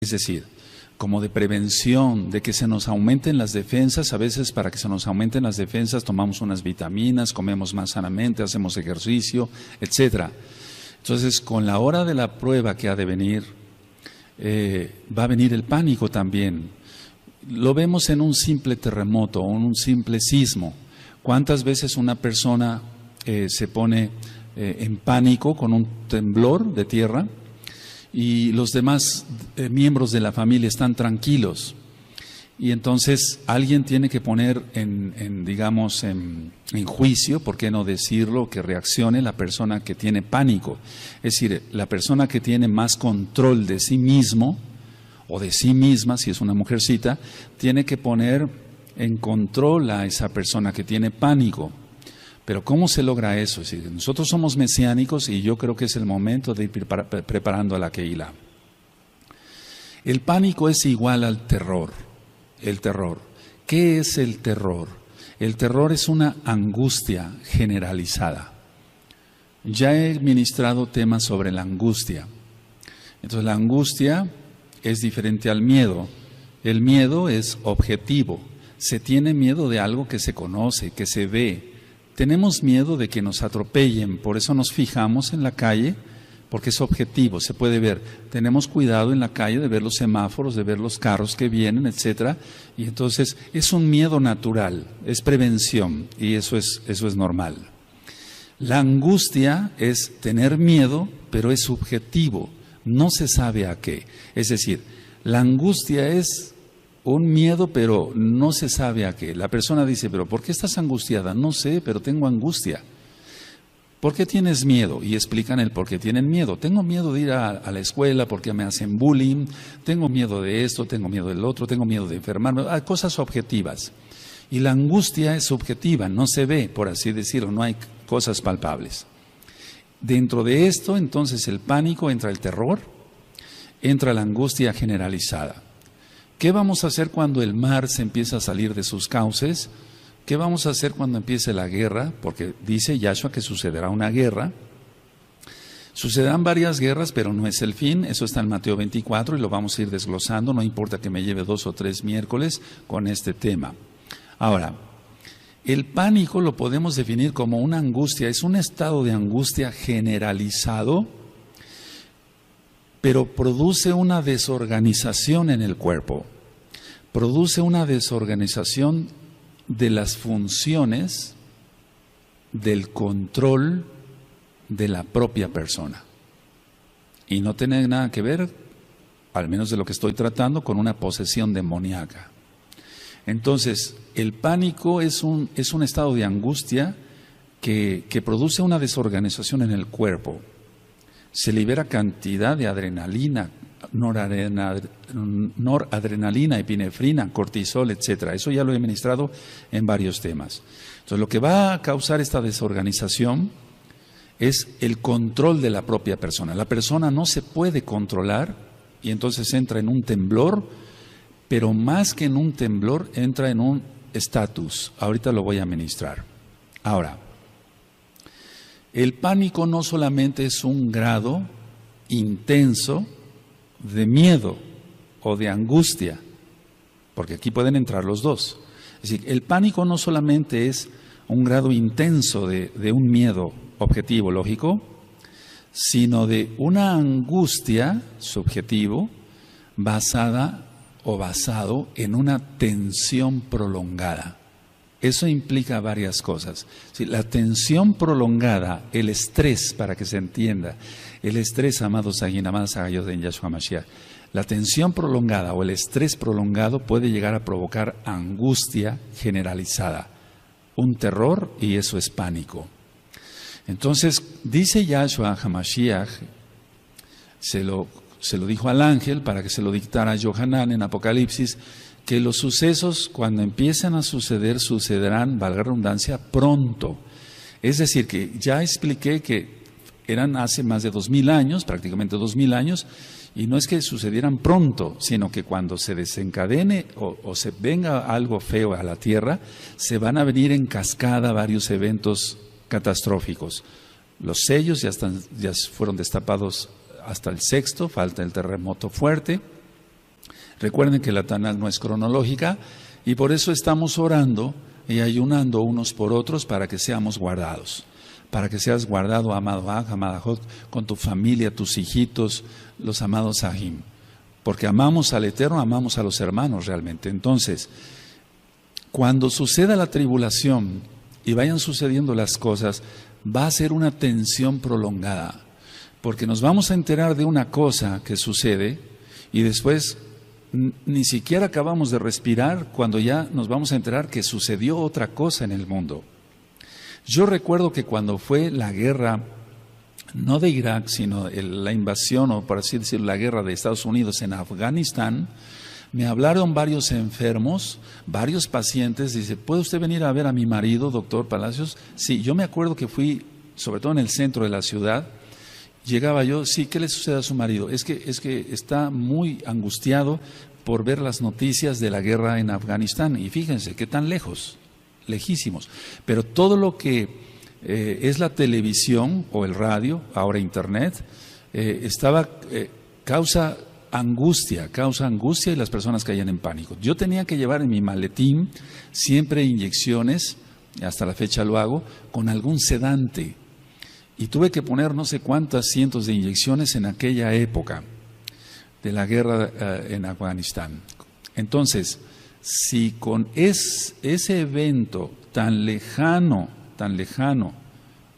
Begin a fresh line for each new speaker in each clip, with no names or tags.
Es decir, como de prevención, de que se nos aumenten las defensas. A veces para que se nos aumenten las defensas tomamos unas vitaminas, comemos más sanamente, hacemos ejercicio, etcétera. Entonces, con la hora de la prueba que ha de venir, va a venir el pánico también. Lo vemos en un simple terremoto o en un simple sismo. ¿Cuántas veces una persona se pone en pánico con un temblor de tierra y los demás miembros de la familia están tranquilos? Y entonces alguien tiene que poner digamos, en juicio, ¿por qué no decirlo?, que reaccione la persona que tiene pánico. Es decir, la persona que tiene más control de sí mismo o de sí misma, si es una mujercita, tiene que poner en control a esa persona que tiene pánico. Pero ¿cómo se logra eso? Es decir, nosotros somos mesiánicos y yo creo que es el momento de ir preparando a la Keilah. El pánico es igual al terror. El terror. ¿Qué es el terror? El terror es una angustia generalizada. Ya he ministrado temas sobre la angustia. Entonces la angustia es diferente al miedo. El miedo es objetivo. Se tiene miedo de algo que se conoce, que se ve. Tenemos miedo de que nos atropellen, por eso nos fijamos en la calle, porque es objetivo, se puede ver. Tenemos cuidado en la calle de ver los semáforos, de ver los carros que vienen, etcétera. Y entonces es un miedo natural, es prevención, y eso es normal. La angustia es tener miedo, pero es subjetivo, no se sabe a qué. Es decir, la angustia es un miedo, pero no se sabe a qué. La persona dice, pero ¿por qué estás angustiada? No sé, pero tengo angustia. ¿Por qué tienes miedo? Y explican el por qué tienen miedo. Tengo miedo de ir a la escuela porque me hacen bullying, tengo miedo de esto, tengo miedo del otro, tengo miedo de enfermarme, hay cosas objetivas. Y la angustia es subjetiva, no se ve, por así decirlo, no hay cosas palpables. Dentro de esto, entonces, el pánico, entra el terror, entra la angustia generalizada. ¿Qué vamos a hacer cuando el mar se empieza a salir de sus cauces? ¿Qué vamos a hacer cuando empiece la guerra? Porque dice Yahshua que sucederá una guerra. Sucederán varias guerras, pero no es el fin. Eso está en Mateo 24 y lo vamos a ir desglosando. No importa que me lleve 2 o 3 miércoles con este tema. Ahora, el pánico lo podemos definir como una angustia. Es un estado de angustia generalizado, pero produce una desorganización en el cuerpo. Produce una desorganización de las funciones del control de la propia persona. Y no tiene nada que ver, al menos de lo que estoy tratando, con una posesión demoníaca. Entonces, el pánico es un estado de angustia que produce una desorganización en el cuerpo. Se libera cantidad de adrenalina, noradrenalina, epinefrina, cortisol, etcétera. Eso ya lo he ministrado en varios temas. Entonces, lo que va a causar esta desorganización es el control de la propia persona. La persona no se puede controlar y entonces entra en un temblor, pero más que en un temblor, entra en un estatus. Ahorita lo voy a ministrar. Ahora, el pánico no solamente es un grado intenso de miedo o de angustia, porque aquí pueden entrar los dos. Es decir, el pánico no solamente es un grado intenso de un miedo objetivo, lógico, sino de una angustia subjetivo basada o basado en una tensión prolongada. Eso implica varias cosas. Sí, la tensión prolongada, el estrés, para que se entienda, el estrés, amados amadas agayos en Yahshua Mashiach, la tensión prolongada o el estrés prolongado puede llegar a provocar angustia generalizada, un terror, y eso es pánico. Entonces, dice Yahshua HaMashiach, se lo dijo al ángel para que se lo dictara a Yohanan en Apocalipsis, que los sucesos cuando empiezan a suceder, sucederán, valga la redundancia, pronto. Es decir, que ya expliqué que eran hace más de 2000 años, prácticamente 2000 años, y no es que sucedieran pronto, sino que cuando se desencadene o se venga algo feo a la tierra, se van a venir en cascada varios eventos catastróficos. Los sellos ya fueron destapados hasta el 6º, falta el terremoto fuerte. Recuerden que la Tanakh no es cronológica y por eso estamos orando y ayunando unos por otros para que seamos guardados. Para que seas guardado, amado Aj, amada Jot, con tu familia, tus hijitos, los amados Sahim. Porque amamos al Eterno, amamos a los hermanos realmente. Entonces, cuando suceda la tribulación y vayan sucediendo las cosas, va a ser una tensión prolongada. Porque nos vamos a enterar de una cosa que sucede y después ni siquiera acabamos de respirar cuando ya nos vamos a enterar que sucedió otra cosa en el mundo. Yo recuerdo que cuando fue la guerra, no de Irak, sino la invasión, o por así decirlo, la guerra de Estados Unidos en Afganistán, me hablaron varios enfermos, varios pacientes. Dice, ¿puede usted venir a ver a mi marido, doctor Palacios? Sí, yo me acuerdo que fui, sobre todo en el centro de la ciudad, llegaba yo, sí, ¿qué le sucede a su marido? Es que está muy angustiado por ver las noticias de la guerra en Afganistán. Y fíjense, qué tan lejos, lejísimos. Pero todo lo que es la televisión o el radio, ahora internet, causa angustia y las personas caían en pánico. Yo tenía que llevar en mi maletín siempre inyecciones, hasta la fecha lo hago, con algún sedante. Y tuve que poner no sé cuántas cientos de inyecciones en aquella época de la guerra en Afganistán. Entonces, si con ese evento tan lejano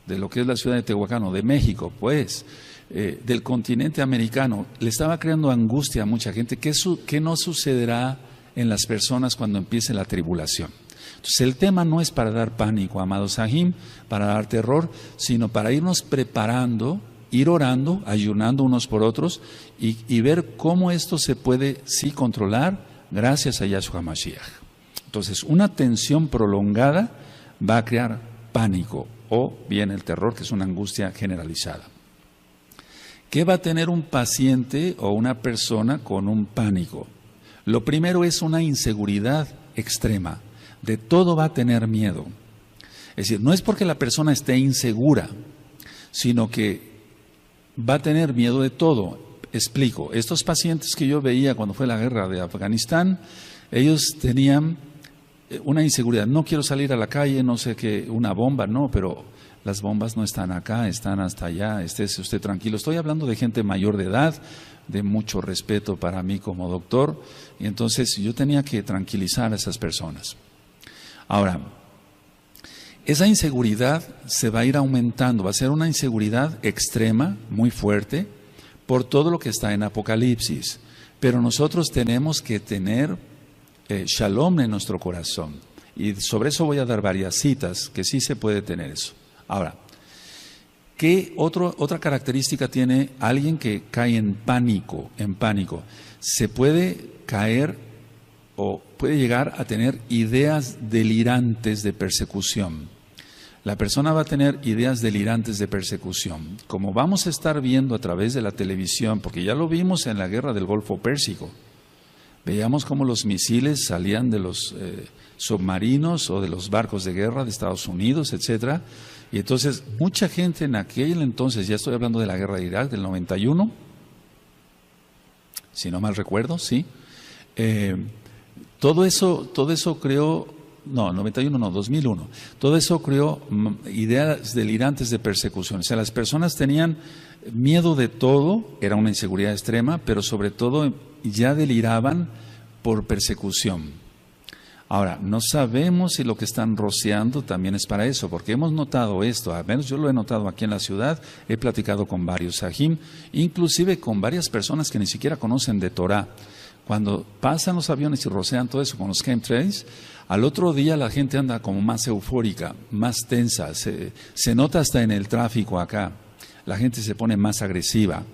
de lo que es la ciudad de Tehuacán, o de México, pues, del continente americano, le estaba creando angustia a mucha gente, ¿qué no sucederá en las personas cuando empiece la tribulación? Entonces, el tema no es para dar pánico, amados Sahim, para dar terror, sino para irnos preparando, ir orando, ayunando unos por otros y ver cómo esto se puede sí controlar gracias a Yahshua Mashiach. Entonces, una tensión prolongada va a crear pánico o bien el terror, que es una angustia generalizada. ¿Qué va a tener un paciente o una persona con un pánico? Lo primero es una inseguridad extrema. De todo va a tener miedo. Es decir, no es porque la persona esté insegura, sino que va a tener miedo de todo. Explico, estos pacientes que yo veía cuando fue la guerra de Afganistán, ellos tenían una inseguridad. No quiero salir a la calle, no sé qué, una bomba, no, pero las bombas no están acá, están hasta allá, estése usted tranquilo. Estoy hablando de gente mayor de edad, de mucho respeto para mí como doctor, y entonces yo tenía que tranquilizar a esas personas. Ahora, esa inseguridad se va a ir aumentando, va a ser una inseguridad extrema, muy fuerte, por todo lo que está en Apocalipsis. Pero nosotros tenemos que tener shalom en nuestro corazón. Y sobre eso voy a dar varias citas, que sí se puede tener eso. Ahora, ¿qué otra característica tiene alguien que cae en pánico? Se puede caer o puede llegar a tener ideas delirantes de persecución. La persona va a tener ideas delirantes de persecución. Como vamos a estar viendo a través de la televisión, porque ya lo vimos en la guerra del Golfo Pérsico, veíamos cómo los misiles salían de los submarinos o de los barcos de guerra de Estados Unidos, etcétera. Y entonces mucha gente en aquel entonces, ya estoy hablando de la guerra de Irak del 91, si no mal recuerdo, sí. Todo eso creó, no, 91 no, 2001. Todo eso creó ideas delirantes de persecución. O sea, las personas tenían miedo de todo, era una inseguridad extrema, pero sobre todo ya deliraban por persecución. Ahora, no sabemos si lo que están rociando también es para eso, porque hemos notado esto, al menos yo lo he notado aquí en la ciudad, he platicado con varios sahim, inclusive con varias personas que ni siquiera conocen de Torah. Cuando pasan los aviones y rocean todo eso con los chemtrails, al otro día la gente anda como más eufórica, más tensa, se nota hasta en el tráfico acá, la gente se pone más agresiva.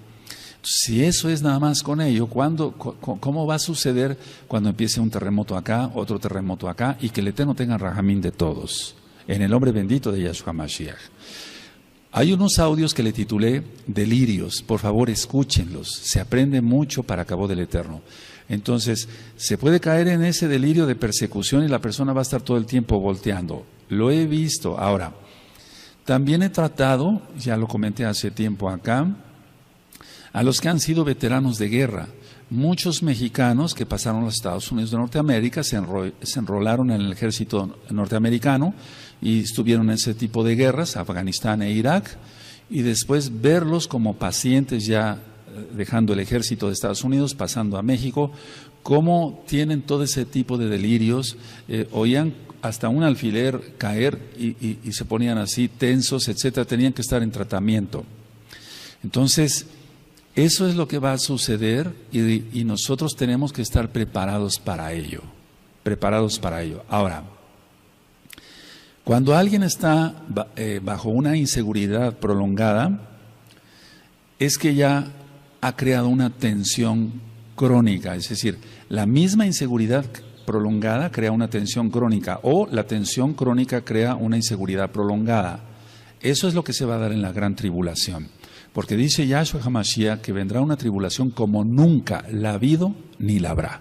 Si eso es nada más con ello, ¿cómo va a suceder cuando empiece un terremoto acá, otro terremoto acá, y que el Eterno tenga rajamín de todos? En el nombre bendito de Yahshua Mashiach. Hay unos audios que le titulé Delirios, por favor escúchenlos, se aprende mucho para cabo del Eterno. Entonces, se puede caer en ese delirio de persecución y la persona va a estar todo el tiempo volteando. Lo he visto. Ahora, también he tratado, ya lo comenté hace tiempo acá, a los que han sido veteranos de guerra, muchos mexicanos que pasaron a los Estados Unidos de Norteamérica se enrolaron en el ejército norteamericano y estuvieron en ese tipo de guerras, Afganistán e Irak, y después verlos como pacientes ya dejando el ejército de Estados Unidos, pasando a México, cómo tienen todo ese tipo de delirios, oían hasta un alfiler caer y se ponían así tensos, etcétera, tenían que estar en tratamiento. Entonces, eso es lo que va a suceder y nosotros tenemos que estar preparados para ello, Ahora, cuando alguien está bajo una inseguridad prolongada, es que ya ha creado una tensión crónica, es decir, la misma inseguridad prolongada crea una tensión crónica o la tensión crónica crea una inseguridad prolongada. Eso es lo que se va a dar en la gran tribulación. Porque dice Yahshua HaMashiach que vendrá una tribulación como nunca la ha habido ni la habrá.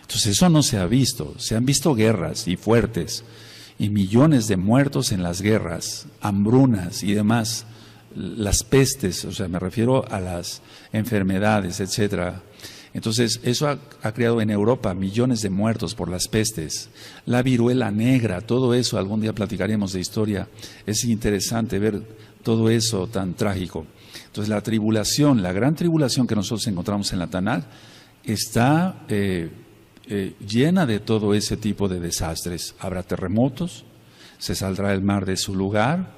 Entonces eso no se ha visto. Se han visto guerras y fuertes y millones de muertos en las guerras, hambrunas y demás, las pestes, o sea, me refiero a las enfermedades, etcétera. Entonces eso ha creado en Europa millones de muertos por las pestes, la viruela negra, todo eso, algún día platicaremos de historia. Es interesante ver todo eso tan trágico. Entonces la tribulación, la gran tribulación que nosotros encontramos en la Tanaj está llena de todo ese tipo de desastres. Habrá terremotos, se saldrá el mar de su lugar,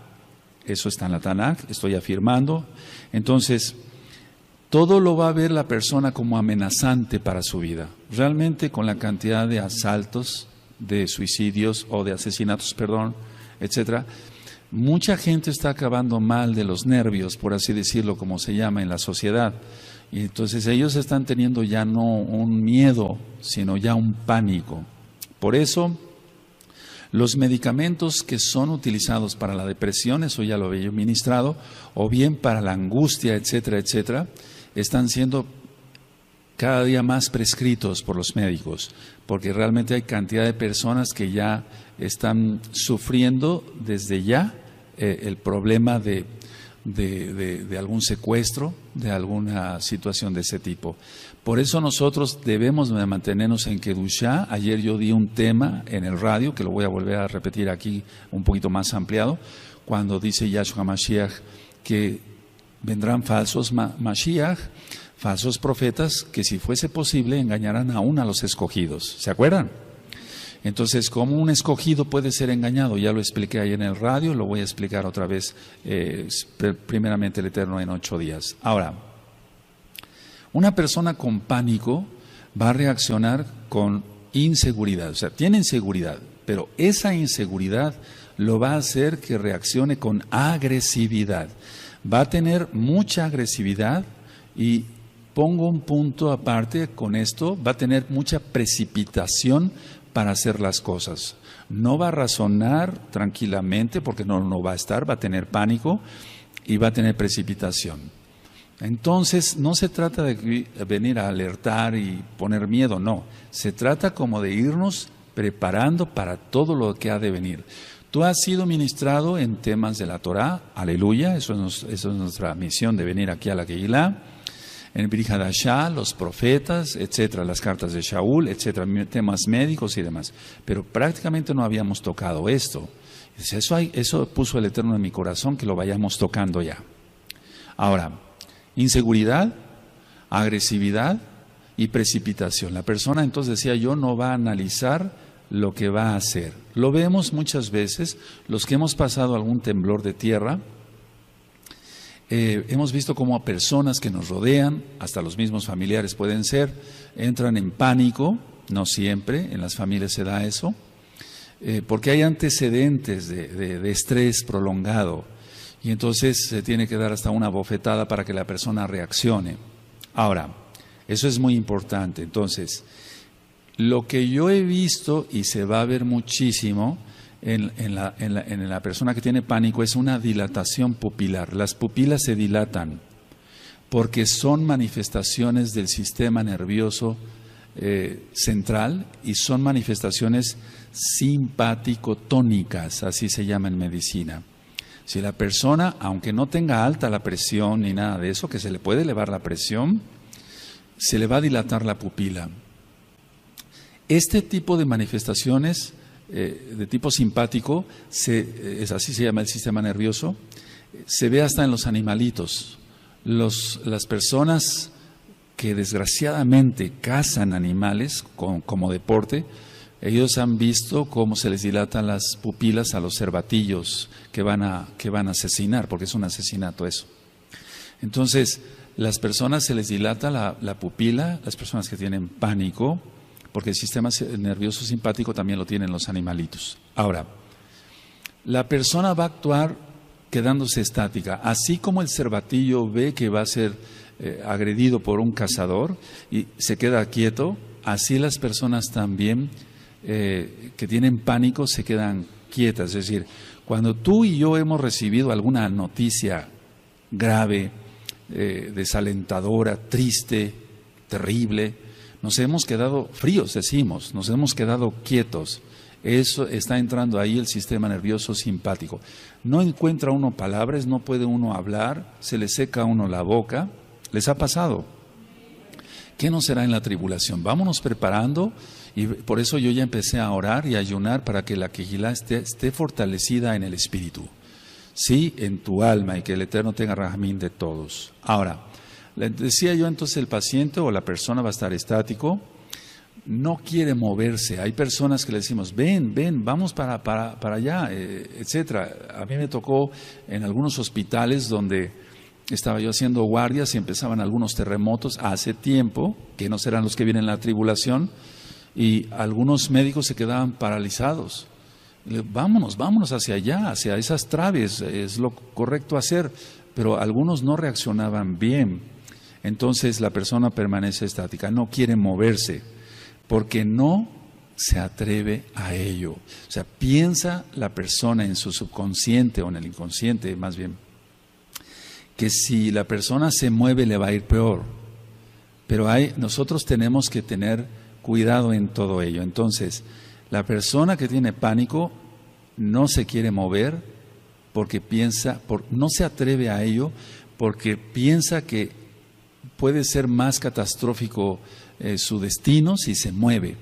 eso está en la Tanaj, estoy afirmando. Entonces, todo lo va a ver la persona como amenazante para su vida. Realmente con la cantidad de asaltos, de suicidios o de asesinatos, etcétera, mucha gente está acabando mal de los nervios, por así decirlo, como se llama en la sociedad. Y entonces ellos están teniendo ya no un miedo, sino ya un pánico. Por eso, los medicamentos que son utilizados para la depresión, eso ya lo había yo ministrado, o bien para la angustia, etcétera, etcétera, están siendo cada día más prescritos por los médicos, porque realmente hay cantidad de personas que ya están sufriendo desde ya el problema de algún secuestro, de alguna situación de ese tipo. Por eso nosotros debemos de mantenernos en Kedushá. Ayer yo di un tema en el radio, que lo voy a volver a repetir aquí un poquito más ampliado, cuando dice Yahshua Mashiach que vendrán falsos Mashiach, falsos profetas, que si fuese posible engañarán aún a los escogidos. ¿Se acuerdan? Entonces, ¿cómo un escogido puede ser engañado? Ya lo expliqué ahí en el radio, lo voy a explicar otra vez, primeramente el Eterno en 8 días. Ahora, una persona con pánico va a reaccionar con inseguridad, o sea, tiene inseguridad, pero esa inseguridad lo va a hacer que reaccione con agresividad. Va a tener mucha agresividad y pongo un punto aparte con esto, va a tener mucha precipitación para hacer las cosas. No va a razonar tranquilamente porque no va a estar, va a tener pánico y va a tener precipitación. Entonces, no se trata de venir a alertar y poner miedo, no. Se trata como de irnos preparando para todo lo que ha de venir. Tú has sido ministrado en temas de la Torah, aleluya, eso es nuestra misión de venir aquí a la Keilah. En Brit Hadashah, los profetas, etcétera, las cartas de Shaul, etcétera, temas médicos y demás. Pero prácticamente no habíamos tocado esto. Eso puso el Eterno en mi corazón, que lo vayamos tocando ya. Ahora, inseguridad, agresividad y precipitación. La persona, entonces decía yo, no va a analizar lo que va a hacer. Lo vemos muchas veces, los que hemos pasado algún temblor de tierra, hemos visto cómo a personas que nos rodean, hasta los mismos familiares pueden ser, entran en pánico, no siempre, en las familias se da eso, porque hay antecedentes de estrés prolongado y entonces se tiene que dar hasta una bofetada para que la persona reaccione. Ahora, eso es muy importante. Entonces, lo que yo he visto y se va a ver muchísimo en la persona que tiene pánico es una dilatación pupilar. Las pupilas se dilatan porque son manifestaciones del sistema nervioso central y son manifestaciones simpático-tónicas, así se llama en medicina. Si la persona, aunque no tenga alta la presión ni nada de eso, que se le puede elevar la presión, se le va a dilatar la pupila. Este tipo de manifestaciones de tipo simpático, así se llama el sistema nervioso, se ve hasta en los animalitos. Las personas que desgraciadamente cazan animales como deporte, ellos han visto cómo se les dilatan las pupilas a los cervatillos que van a asesinar, porque es un asesinato eso. Entonces, las personas se les dilata la pupila, las personas que tienen pánico, porque el sistema nervioso simpático también lo tienen los animalitos. Ahora, la persona va a actuar quedándose estática, así como el cervatillo ve que va a ser agredido por un cazador y se queda quieto, así las personas también que tienen pánico se quedan quietas. Es decir, cuando tú y yo hemos recibido alguna noticia grave, desalentadora, triste, terrible, nos hemos quedado fríos, decimos, nos hemos quedado quietos. Eso está entrando ahí el sistema nervioso simpático. No encuentra uno palabras, no puede uno hablar, se le seca a uno la boca. ¿Les ha pasado? ¿Qué no será en la tribulación? Vámonos preparando, y por eso yo ya empecé a orar y a ayunar para que la Quejilá esté fortalecida en el espíritu, sí, en tu alma, y que el Eterno tenga rajamín de todos. Ahora, le decía yo, entonces el paciente o la persona va a estar estático, no quiere moverse. Hay personas que le decimos, ven, vamos para allá, etcétera. A mí me tocó en algunos hospitales donde estaba yo haciendo guardias y empezaban algunos terremotos hace tiempo, que no serán los que vienen en la tribulación, y algunos médicos se quedaban paralizados. Vámonos hacia allá, hacia esas traves, es lo correcto hacer, pero algunos no reaccionaban bien. Entonces la persona permanece estática, no quiere moverse, porque no se atreve a ello. O sea, piensa la persona en su subconsciente o en el inconsciente, más bien, que si la persona se mueve le va a ir peor. Pero nosotros tenemos que tener cuidado en todo ello. Entonces, la persona que tiene pánico no se quiere mover porque no se atreve a ello, porque piensa que puede ser más catastrófico su destino si se mueve.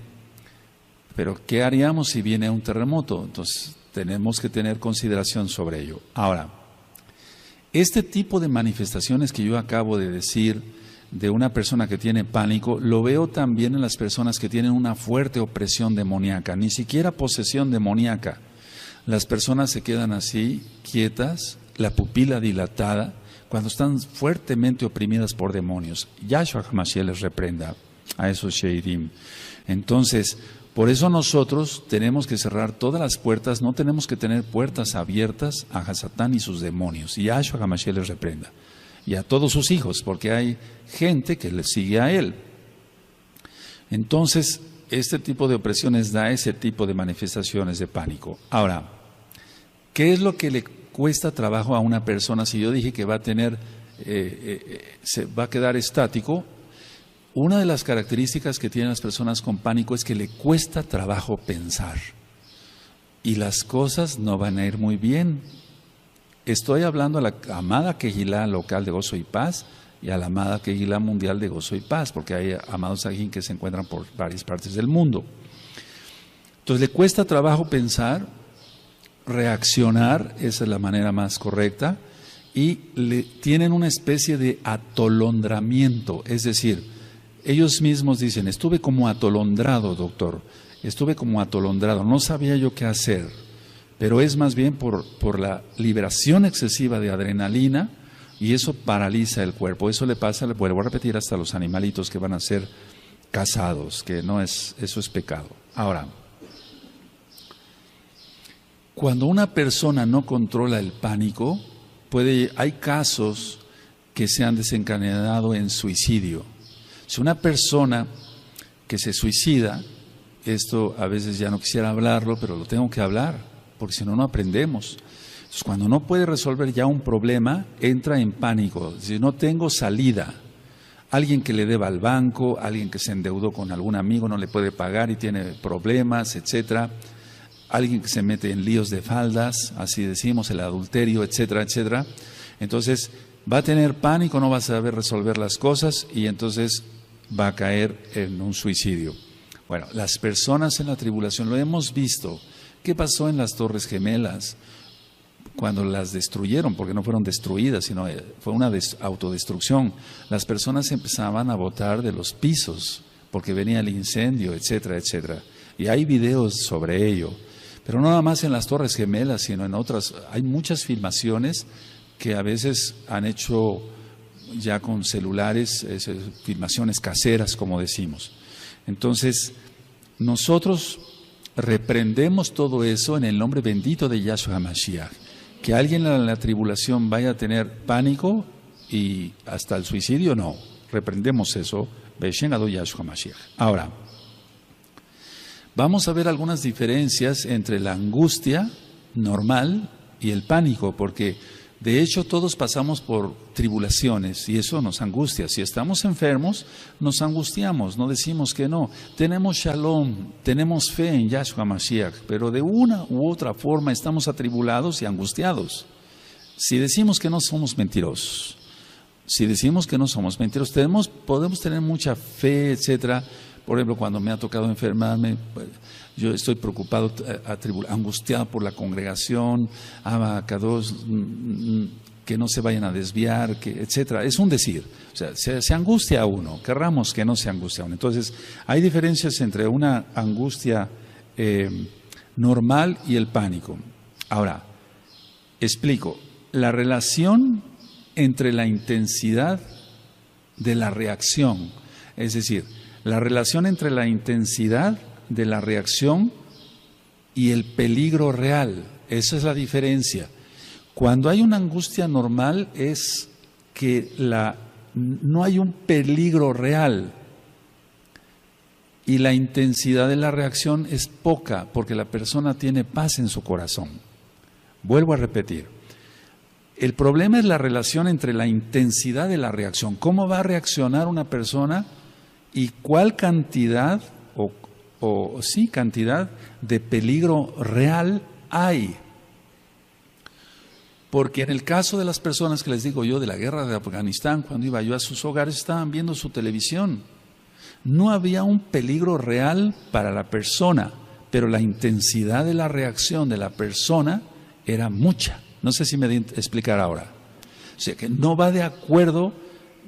Pero ¿qué haríamos si viene un terremoto? Entonces tenemos que tener consideración sobre ello. Ahora, este tipo de manifestaciones que yo acabo de decir de una persona que tiene pánico, lo veo también en las personas que tienen una fuerte opresión demoníaca, ni siquiera posesión demoníaca. Las personas se quedan así, quietas, la pupila dilatada, cuando están fuertemente oprimidas por demonios. Yahshua HaMashiach les reprenda a esos sheidim. Entonces, por eso nosotros tenemos que cerrar todas las puertas, no tenemos que tener puertas abiertas a Hasatán y sus demonios. Y Yahshua HaMashiach les reprenda. Y a todos sus hijos, porque hay gente que le sigue a él. Entonces, este tipo de opresiones da ese tipo de manifestaciones de pánico. Ahora, ¿qué es lo que le cuesta trabajo a una persona? Si yo dije que va a tener, se va a quedar estático, una de las características que tienen las personas con pánico es que le cuesta trabajo pensar y las cosas no van a ir muy bien. Estoy hablando a la amada Quejilá local de Gozo y Paz y a la amada Quejilá mundial de Gozo y Paz, porque hay amados Sajín que se encuentran por varias partes del mundo. Entonces le cuesta trabajo pensar, reaccionar, esa es la manera más correcta, y tienen una especie de atolondramiento, es decir, ellos mismos dicen, estuve como atolondrado, doctor, estuve como atolondrado, no sabía yo qué hacer, pero es más bien por la liberación excesiva de adrenalina, y eso paraliza el cuerpo. Eso le pasa, le vuelvo a repetir, hasta los animalitos que van a ser cazados, que eso es pecado. Ahora, cuando una persona no controla el pánico, hay casos que se han desencadenado en suicidio. Si una persona que se suicida, esto a veces ya no quisiera hablarlo, pero lo tengo que hablar, porque si no, no aprendemos. Entonces, cuando no puede resolver ya un problema, entra en pánico. Si no tengo salida, alguien que le deba al banco, alguien que se endeudó con algún amigo, no le puede pagar y tiene problemas, etcétera. Alguien que se mete en líos de faldas, así decimos, el adulterio, etcétera, etcétera. Entonces va a tener pánico, no va a saber resolver las cosas y entonces va a caer en un suicidio. Bueno, las personas en la tribulación, lo hemos visto. ¿Qué pasó en las Torres Gemelas? Cuando las destruyeron, porque no fueron destruidas, sino fue una autodestrucción. Las personas empezaban a botar de los pisos, porque venía el incendio, etcétera, etcétera. Y hay videos sobre ello. Pero no nada más en las Torres Gemelas, sino en otras. Hay muchas filmaciones que a veces han hecho ya con celulares, filmaciones caseras, como decimos. Entonces, nosotros reprendemos todo eso en el nombre bendito de Yahshua HaMashiach. Que alguien en la tribulación vaya a tener pánico y hasta el suicidio, no. Reprendemos eso. Beshen Adon Yahshua HaMashiach. Ahora, vamos a ver algunas diferencias entre la angustia normal y el pánico, porque de hecho todos pasamos por tribulaciones y eso nos angustia. Si estamos enfermos, nos angustiamos, no decimos que no. Tenemos shalom, tenemos fe en Yahshua Mashiach, pero de una u otra forma estamos atribulados y angustiados. Si decimos que no, somos mentirosos. Si decimos que no somos mentirosos, podemos tener mucha fe, etcétera. Por ejemplo, cuando me ha tocado enfermarme, yo estoy preocupado, angustiado por la congregación, Abacados, que no se vayan a desviar, etcétera. Es un decir, o sea, se angustia a uno, querramos que no se angustie a uno. Entonces, hay diferencias entre una angustia normal y el pánico. Ahora, explico, la relación entre la intensidad de la reacción, es decir, la relación entre la intensidad de la reacción y el peligro real, esa es la diferencia. Cuando hay una angustia normal es que no hay un peligro real y la intensidad de la reacción es poca porque la persona tiene paz en su corazón. Vuelvo a repetir, el problema es la relación entre la intensidad de la reacción, cómo va a reaccionar una persona y cuál cantidad cantidad de peligro real hay. Porque en el caso de las personas que les digo yo de la guerra de Afganistán, cuando iba yo a sus hogares estaban viendo su televisión. No había un peligro real para la persona, pero la intensidad de la reacción de la persona era mucha. No sé si me explicar ahora. O sea que no va de acuerdo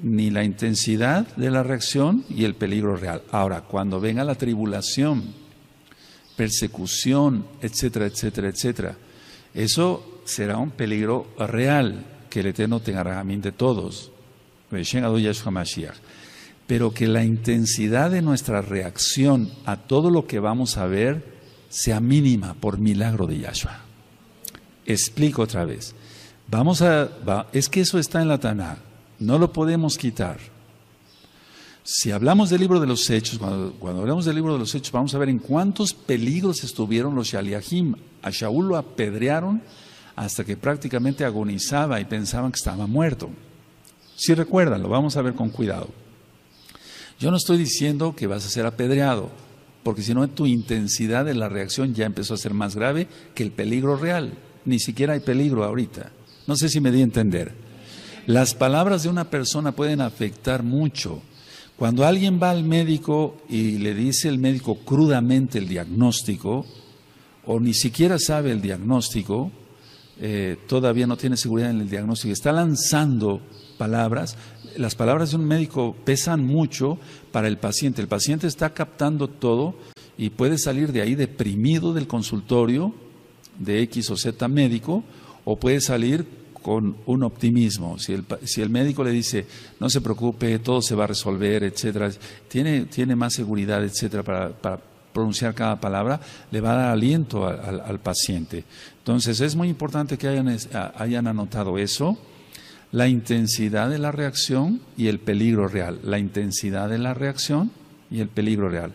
ni la intensidad de la reacción y el peligro real. Ahora, cuando venga la tribulación, persecución, etcétera, etcétera, etcétera, eso será un peligro real, que el Eterno tenga rajamín de todos, pero que la intensidad de nuestra reacción a todo lo que vamos a ver sea mínima por milagro de Yahshua. Explico otra vez. Es que eso está en la Taná. No lo podemos quitar. Si hablamos del libro de los Hechos, cuando hablamos del libro de los Hechos, vamos a ver en cuántos peligros estuvieron los Shaliachim. A Shaul lo apedrearon hasta que prácticamente agonizaba y pensaban que estaba muerto. Si recuerdan, lo vamos a ver con cuidado. Yo no estoy diciendo que vas a ser apedreado, porque si no tu intensidad de la reacción ya empezó a ser más grave que el peligro real. Ni siquiera hay peligro ahorita. No sé si me di a entender. Las palabras de una persona pueden afectar mucho. Cuando alguien va al médico y le dice el médico crudamente el diagnóstico, o ni siquiera sabe el diagnóstico, todavía no tiene seguridad en el diagnóstico, está lanzando palabras, las palabras de un médico pesan mucho para el paciente. El paciente está captando todo y puede salir de ahí deprimido del consultorio de X o Z médico, o puede salir con un optimismo. Si el médico le dice, no se preocupe, todo se va a resolver, etcétera, tiene más seguridad, etcétera, para pronunciar cada palabra, le va a dar aliento al paciente. Entonces es muy importante que hayan anotado eso, la intensidad de la reacción y el peligro real. La intensidad de la reacción y el peligro real.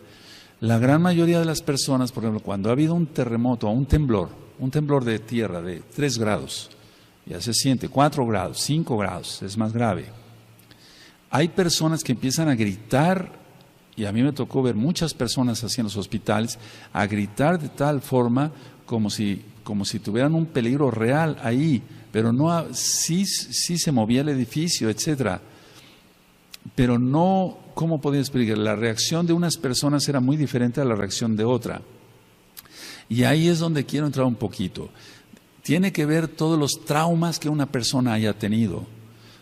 La gran mayoría de las personas, por ejemplo, cuando ha habido un terremoto o un temblor de tierra de 3 grados, ya se siente, 4 grados, 5 grados, es más grave. Hay personas que empiezan a gritar, y a mí me tocó ver muchas personas así en los hospitales, a gritar de tal forma como si tuvieran un peligro real ahí, pero no, sí se movía el edificio, etcétera. pero no, ¿cómo podría explicar? La reacción de unas personas era muy diferente a la reacción de otra. Y ahí es donde quiero entrar un poquito. Tiene que ver todos los traumas que una persona haya tenido.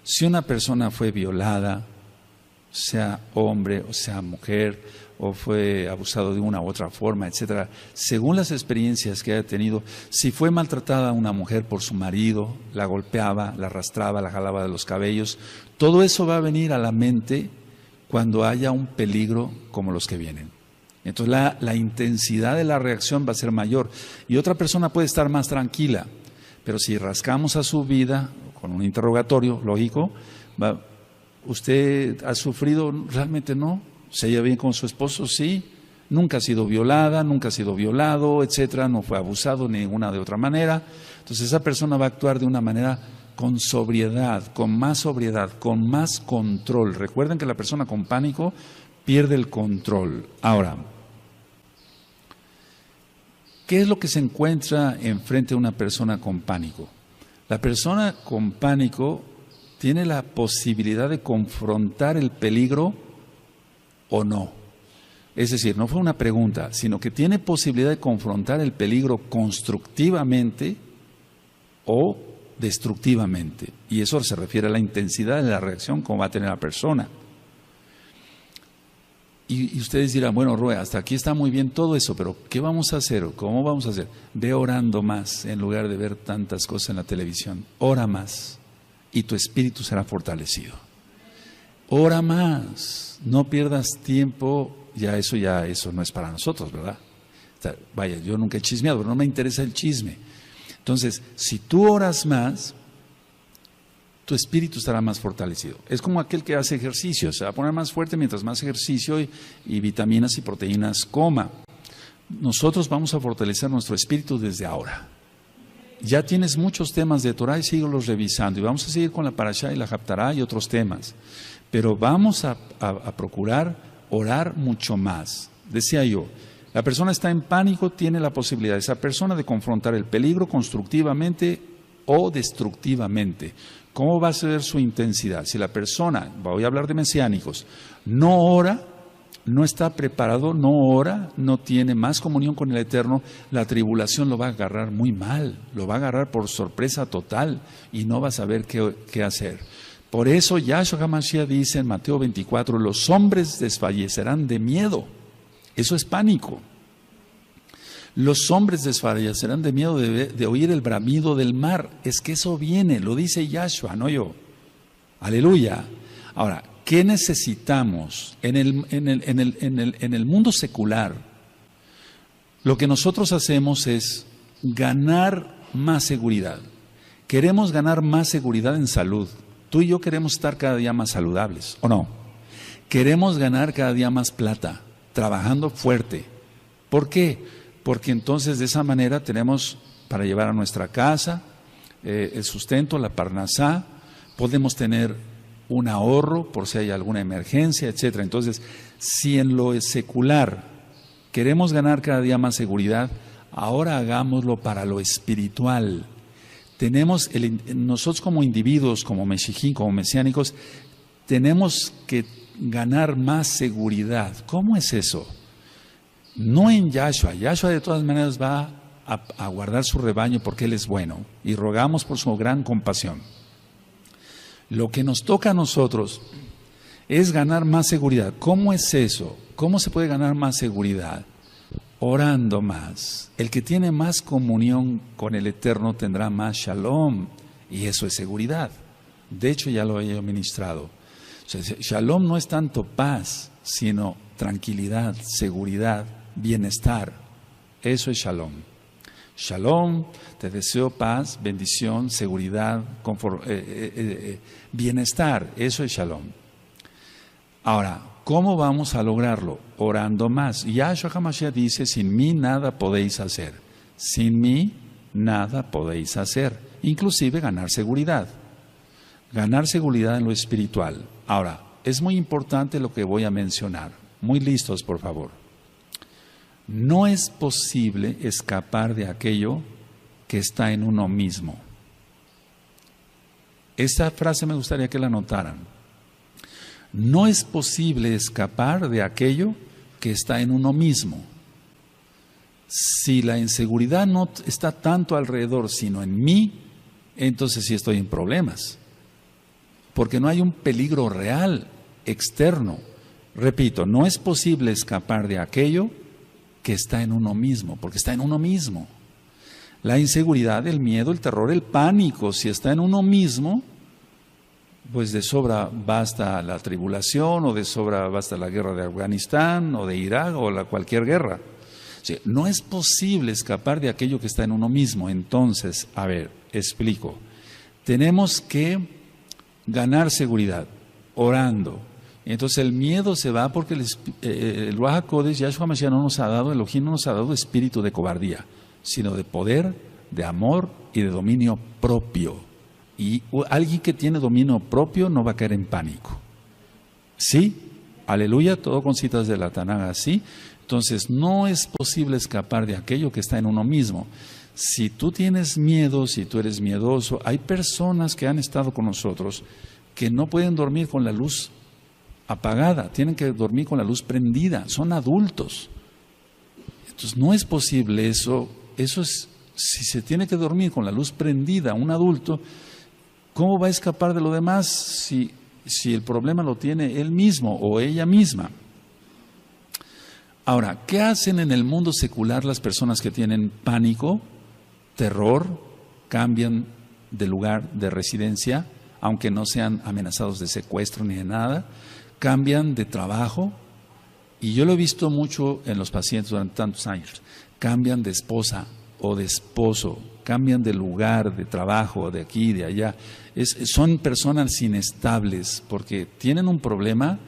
Si una persona fue violada, sea hombre o sea mujer, o fue abusado de una u otra forma, etcétera, según las experiencias que haya tenido, si fue maltratada una mujer por su marido, la golpeaba, la arrastraba, la jalaba de los cabellos, todo eso va a venir a la mente cuando haya un peligro como los que vienen. Entonces la intensidad de la reacción va a ser mayor y otra persona puede estar más tranquila, pero si rascamos a su vida con un interrogatorio lógico, ¿usted ha sufrido? Realmente no. ¿Se lleva bien con su esposo? Sí. Nunca ha sido violada, nunca ha sido violado, etcétera, no fue abusado de ninguna de otra manera. Entonces esa persona va a actuar de una manera con sobriedad, con más control. Recuerden que la persona con pánico pierde el control. Ahora, ¿qué es lo que se encuentra enfrente de una persona con pánico? La persona con pánico tiene la posibilidad de confrontar el peligro o no. Es decir, no fue una pregunta, sino que tiene posibilidad de confrontar el peligro constructivamente o destructivamente. Y eso se refiere a la intensidad de la reacción como va a tener la persona. Y ustedes dirán, bueno, Roe, hasta aquí está muy bien todo eso, pero ¿qué vamos a hacer? ¿Cómo vamos a hacer? Ve orando más en lugar de ver tantas cosas en la televisión. Ora más y tu espíritu será fortalecido. Ora más, no pierdas tiempo, ya eso no es para nosotros, ¿verdad? Vaya, yo nunca he chismeado, pero no me interesa el chisme. Entonces, si tú oras más, tu espíritu estará más fortalecido. Es como aquel que hace ejercicio, se va a poner más fuerte mientras más ejercicio y vitaminas y proteínas coma. Nosotros vamos a fortalecer nuestro espíritu desde ahora. Ya tienes muchos temas de Torah y síguelos revisando. Y vamos a seguir con la Parashá y la Haftará y otros temas. Pero vamos a procurar orar mucho más. Decía yo, la persona está en pánico, tiene la posibilidad esa persona de confrontar el peligro constructivamente o destructivamente. ¿Cómo va a ser su intensidad? Si la persona, voy a hablar de mesiánicos, no ora, no está preparado, no ora, no tiene más comunión con el Eterno, la tribulación lo va a agarrar muy mal, lo va a agarrar por sorpresa total y no va a saber qué hacer. Por eso Yahshua HaMashiach dice en Mateo 24, los hombres desfallecerán de miedo. Eso es pánico. Los hombres desfallecerán de miedo de oír el bramido del mar. Es que eso viene, lo dice Yahshua, no yo. Aleluya. Ahora, ¿qué necesitamos en el mundo secular? Lo que nosotros hacemos es ganar más seguridad. Queremos ganar más seguridad en salud. Tú y yo queremos estar cada día más saludables, ¿o no? Queremos ganar cada día más plata, trabajando fuerte. ¿Por qué? Porque entonces de esa manera tenemos para llevar a nuestra casa el sustento, la parnasá, podemos tener un ahorro por si hay alguna emergencia, etcétera. Entonces, si en lo secular queremos ganar cada día más seguridad, ahora hagámoslo para lo espiritual. Nosotros como individuos, como meshijín, como mesiánicos, tenemos que ganar más seguridad. ¿Cómo es eso? No en Yahshua. Yahshua de todas maneras va a guardar su rebaño porque Él es bueno y rogamos por su gran compasión. Lo que nos toca a nosotros es ganar más seguridad. ¿Cómo es eso? ¿Cómo se puede ganar más seguridad? Orando más. El que tiene más comunión con el Eterno tendrá más shalom y eso es seguridad. De hecho ya lo he ministrado. O sea, shalom no es tanto paz, sino tranquilidad, seguridad, bienestar. Eso es shalom. Shalom, te deseo paz, bendición, seguridad, bienestar. Eso es shalom. Ahora, ¿cómo vamos a lograrlo? Orando más. Yahshua HaMashiach dice, sin mí nada podéis hacer. Sin mí nada podéis hacer. Inclusive ganar seguridad. Ganar seguridad en lo espiritual. Ahora, es muy importante lo que voy a mencionar. Muy listos, por favor. No es posible escapar de aquello que está en uno mismo. Esta frase me gustaría que la notaran. No es posible escapar de aquello que está en uno mismo. Si la inseguridad no está tanto alrededor, sino en mí, entonces sí estoy en problemas. Porque no hay un peligro real, externo. Repito, no es posible escapar de aquello que está en uno mismo, porque está en uno mismo. La inseguridad, el miedo, el terror, el pánico, si está en uno mismo, pues de sobra basta la tribulación, o de sobra basta la guerra de Afganistán, o de Irak, o cualquier guerra. Sí, no es posible escapar de aquello que está en uno mismo. Entonces, a ver, explico. Tenemos que ganar seguridad, orando. Entonces el miedo se va porque el Ruach HaKodesh, Yahshua Mashiach, no nos ha dado, Elohim no nos ha dado espíritu de cobardía, sino de poder, de amor y de dominio propio. Y alguien que tiene dominio propio no va a caer en pánico. ¿Sí? Aleluya, todo con citas de la Tanakh, ¿sí? Entonces no es posible escapar de aquello que está en uno mismo. Si tú tienes miedo, si tú eres miedoso, hay personas que han estado con nosotros que no pueden dormir con la luz apagada, tienen que dormir con la luz prendida, son adultos. Entonces no es posible eso es, si se tiene que dormir con la luz prendida un adulto, ¿cómo va a escapar de lo demás si el problema lo tiene él mismo o ella misma? Ahora, ¿qué hacen en el mundo secular las personas que tienen pánico, terror, cambian de lugar de residencia, aunque no sean amenazados de secuestro ni de nada, cambian de trabajo? Y yo lo he visto mucho en los pacientes durante tantos años, cambian de esposa o de esposo, cambian de lugar, de trabajo, de aquí, de allá. Son personas inestables porque tienen un problema,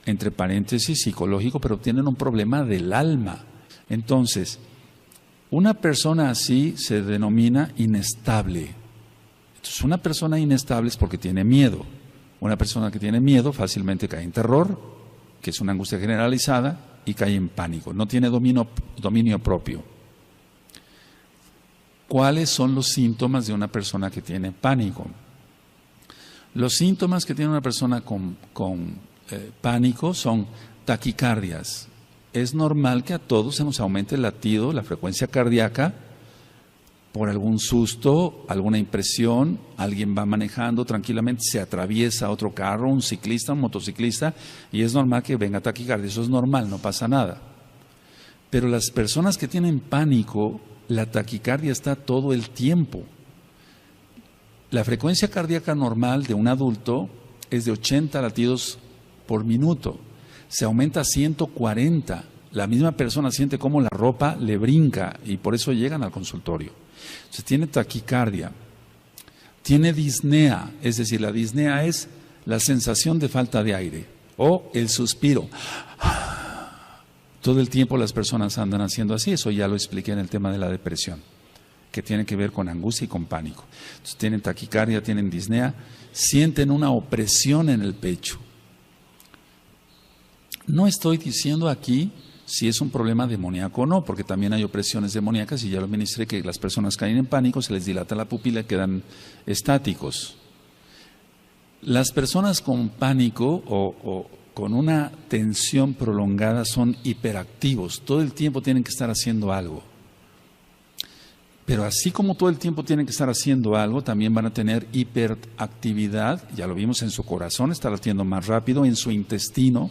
entre paréntesis, psicológico, pero tienen un problema del alma. Entonces, una persona así se denomina inestable. Entonces, una persona inestable es porque tiene miedo. Una persona que tiene miedo fácilmente cae en terror, que es una angustia generalizada, y cae en pánico. No tiene dominio propio. ¿Cuáles son los síntomas de una persona que tiene pánico? Los síntomas que tiene una persona con pánico son taquicardias. Es normal que a todos se nos aumente el latido, la frecuencia cardíaca, por algún susto, alguna impresión, alguien va manejando tranquilamente, se atraviesa otro carro, un ciclista, un motociclista, y es normal que venga taquicardia. Eso es normal, no pasa nada. Pero las personas que tienen pánico, la taquicardia está todo el tiempo. La frecuencia cardíaca normal de un adulto es de 80 latidos por minuto. Se aumenta a 140. La misma persona siente cómo la ropa le brinca y por eso llegan al consultorio. Entonces tiene taquicardia, tiene disnea, es decir, la disnea es la sensación de falta de aire o el suspiro. Todo el tiempo las personas andan haciendo así, eso ya lo expliqué en el tema de la depresión, que tiene que ver con angustia y con pánico. Entonces tienen taquicardia, tienen disnea, sienten una opresión en el pecho. No estoy diciendo aquí si es un problema demoníaco o no, porque también hay opresiones demoníacas y ya lo ministré, que las personas caen en pánico, se les dilata la pupila y quedan estáticos. Las personas con pánico o con una tensión prolongada son hiperactivos, todo el tiempo tienen que estar haciendo algo. Pero así como todo el tiempo tienen que estar haciendo algo, también van a tener hiperactividad, ya lo vimos en su corazón, está latiendo más rápido, en su intestino,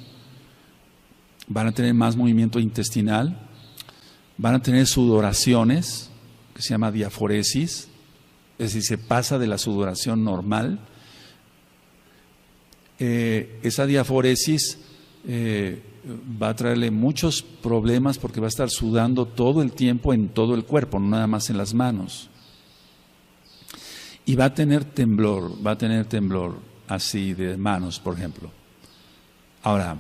van a tener más movimiento intestinal, van a tener sudoraciones, que se llama diaforesis, es decir, se pasa de la sudoración normal. Esa diaforesis va a traerle muchos problemas porque va a estar sudando todo el tiempo en todo el cuerpo, no nada más en las manos. Y va a tener temblor así de manos, por ejemplo. Ahora,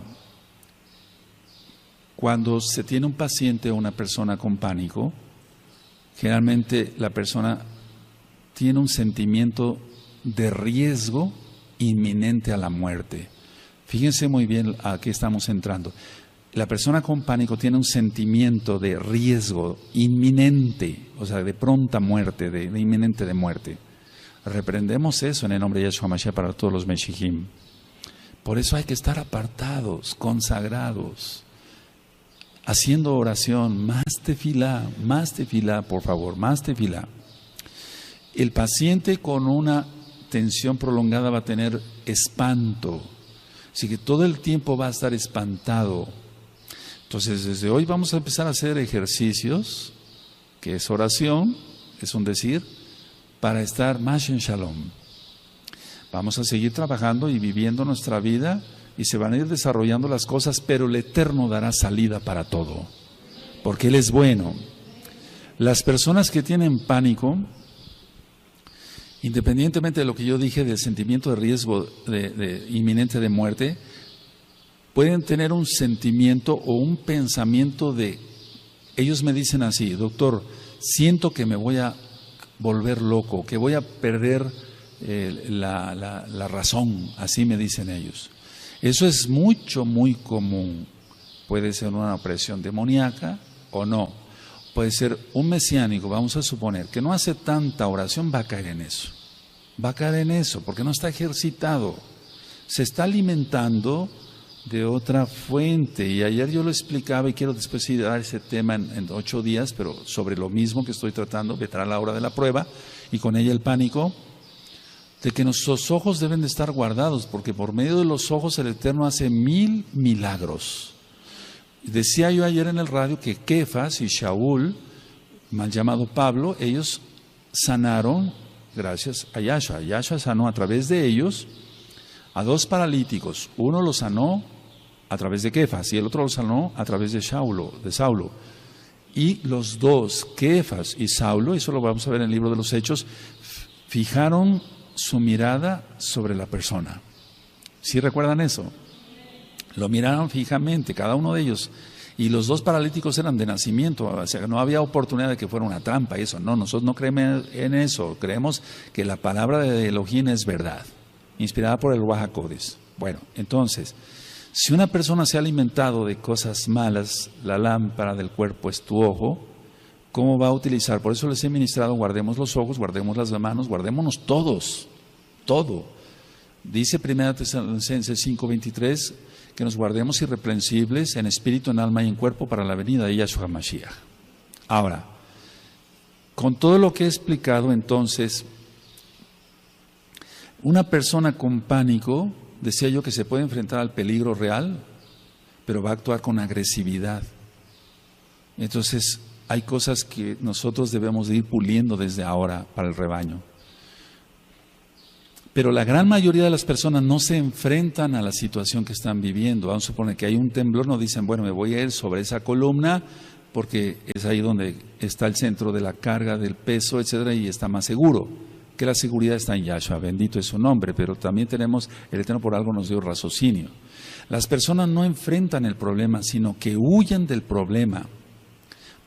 cuando se tiene un paciente o una persona con pánico, generalmente la persona tiene un sentimiento de riesgo inminente a la muerte. Fíjense muy bien a qué estamos entrando. La persona con pánico tiene un sentimiento de riesgo inminente, o sea, de pronta muerte, de inminente de muerte. Reprendemos eso en el nombre de Yahshua Mashiach para todos los Meshijim. Por eso hay que estar apartados, consagrados, haciendo oración, más tefilá, por favor, más tefilá. El paciente con una tensión prolongada va a tener espanto, así que todo el tiempo va a estar espantado. Entonces, desde hoy vamos a empezar a hacer ejercicios, que es oración, es un decir, para estar más en shalom. Vamos a seguir trabajando y viviendo nuestra vida y se van a ir desarrollando las cosas, pero el Eterno dará salida para todo, porque Él es bueno. Las personas que tienen pánico, independientemente de lo que yo dije del sentimiento de riesgo inminente de muerte, pueden tener un sentimiento o un pensamiento ellos me dicen así: doctor, siento que me voy a volver loco, que voy a perder la razón, así me dicen ellos. Eso es muy común. Puede ser una opresión demoníaca o no. Puede ser un mesiánico, vamos a suponer, que no hace tanta oración, va a caer en eso. Va a caer en eso, porque no está ejercitado. Se está alimentando de otra fuente. Y ayer yo lo explicaba y quiero después ir a dar ese tema en 8 días, pero sobre lo mismo que estoy tratando, vendrá la hora de la prueba y con ella el pánico, de que nuestros ojos deben de estar guardados, porque por medio de los ojos el Eterno hace 1000 milagros. Decía yo ayer en el radio que Kefas y Shaul, mal llamado Pablo, ellos sanaron gracias a Yahshua. Yahshua sanó a través de ellos a 2 paralíticos. Uno lo sanó a través de Kefas y el otro lo sanó a través de Saulo. Y los dos, Kefas y Saulo, eso lo vamos a ver en el libro de los Hechos, fijaron su mirada sobre la persona. ¿Sí recuerdan eso? Lo miraron fijamente, cada uno de ellos. Y los 2 paralíticos eran de nacimiento, o sea, no había oportunidad de que fuera una trampa y eso. No, nosotros no creemos en eso. Creemos que la palabra de Elohim es verdad, inspirada por el Ruach HaKodesh. Bueno, entonces, si una persona se ha alimentado de cosas malas, la lámpara del cuerpo es tu ojo, ¿cómo va a utilizar? Por eso les he ministrado: guardemos los ojos, guardemos las manos, guardémonos todos, todo. Dice 1 Tesalonicenses 5:23 que nos guardemos irreprensibles en espíritu, en alma y en cuerpo para la venida de Yahshua Mashiach. Ahora, con todo lo que he explicado, entonces, una persona con pánico, decía yo que se puede enfrentar al peligro real, pero va a actuar con agresividad. Entonces, hay cosas que nosotros debemos de ir puliendo desde ahora para el rebaño. Pero la gran mayoría de las personas no se enfrentan a la situación que están viviendo. Vamos a suponer que hay un temblor, no dicen, bueno, me voy a ir sobre esa columna porque es ahí donde está el centro de la carga, del peso, etcétera, y está más seguro. Que la seguridad está en Yahshua, bendito es su nombre, pero también tenemos, el Eterno por algo nos dio raciocinio. Las personas no enfrentan el problema, sino que huyen del problema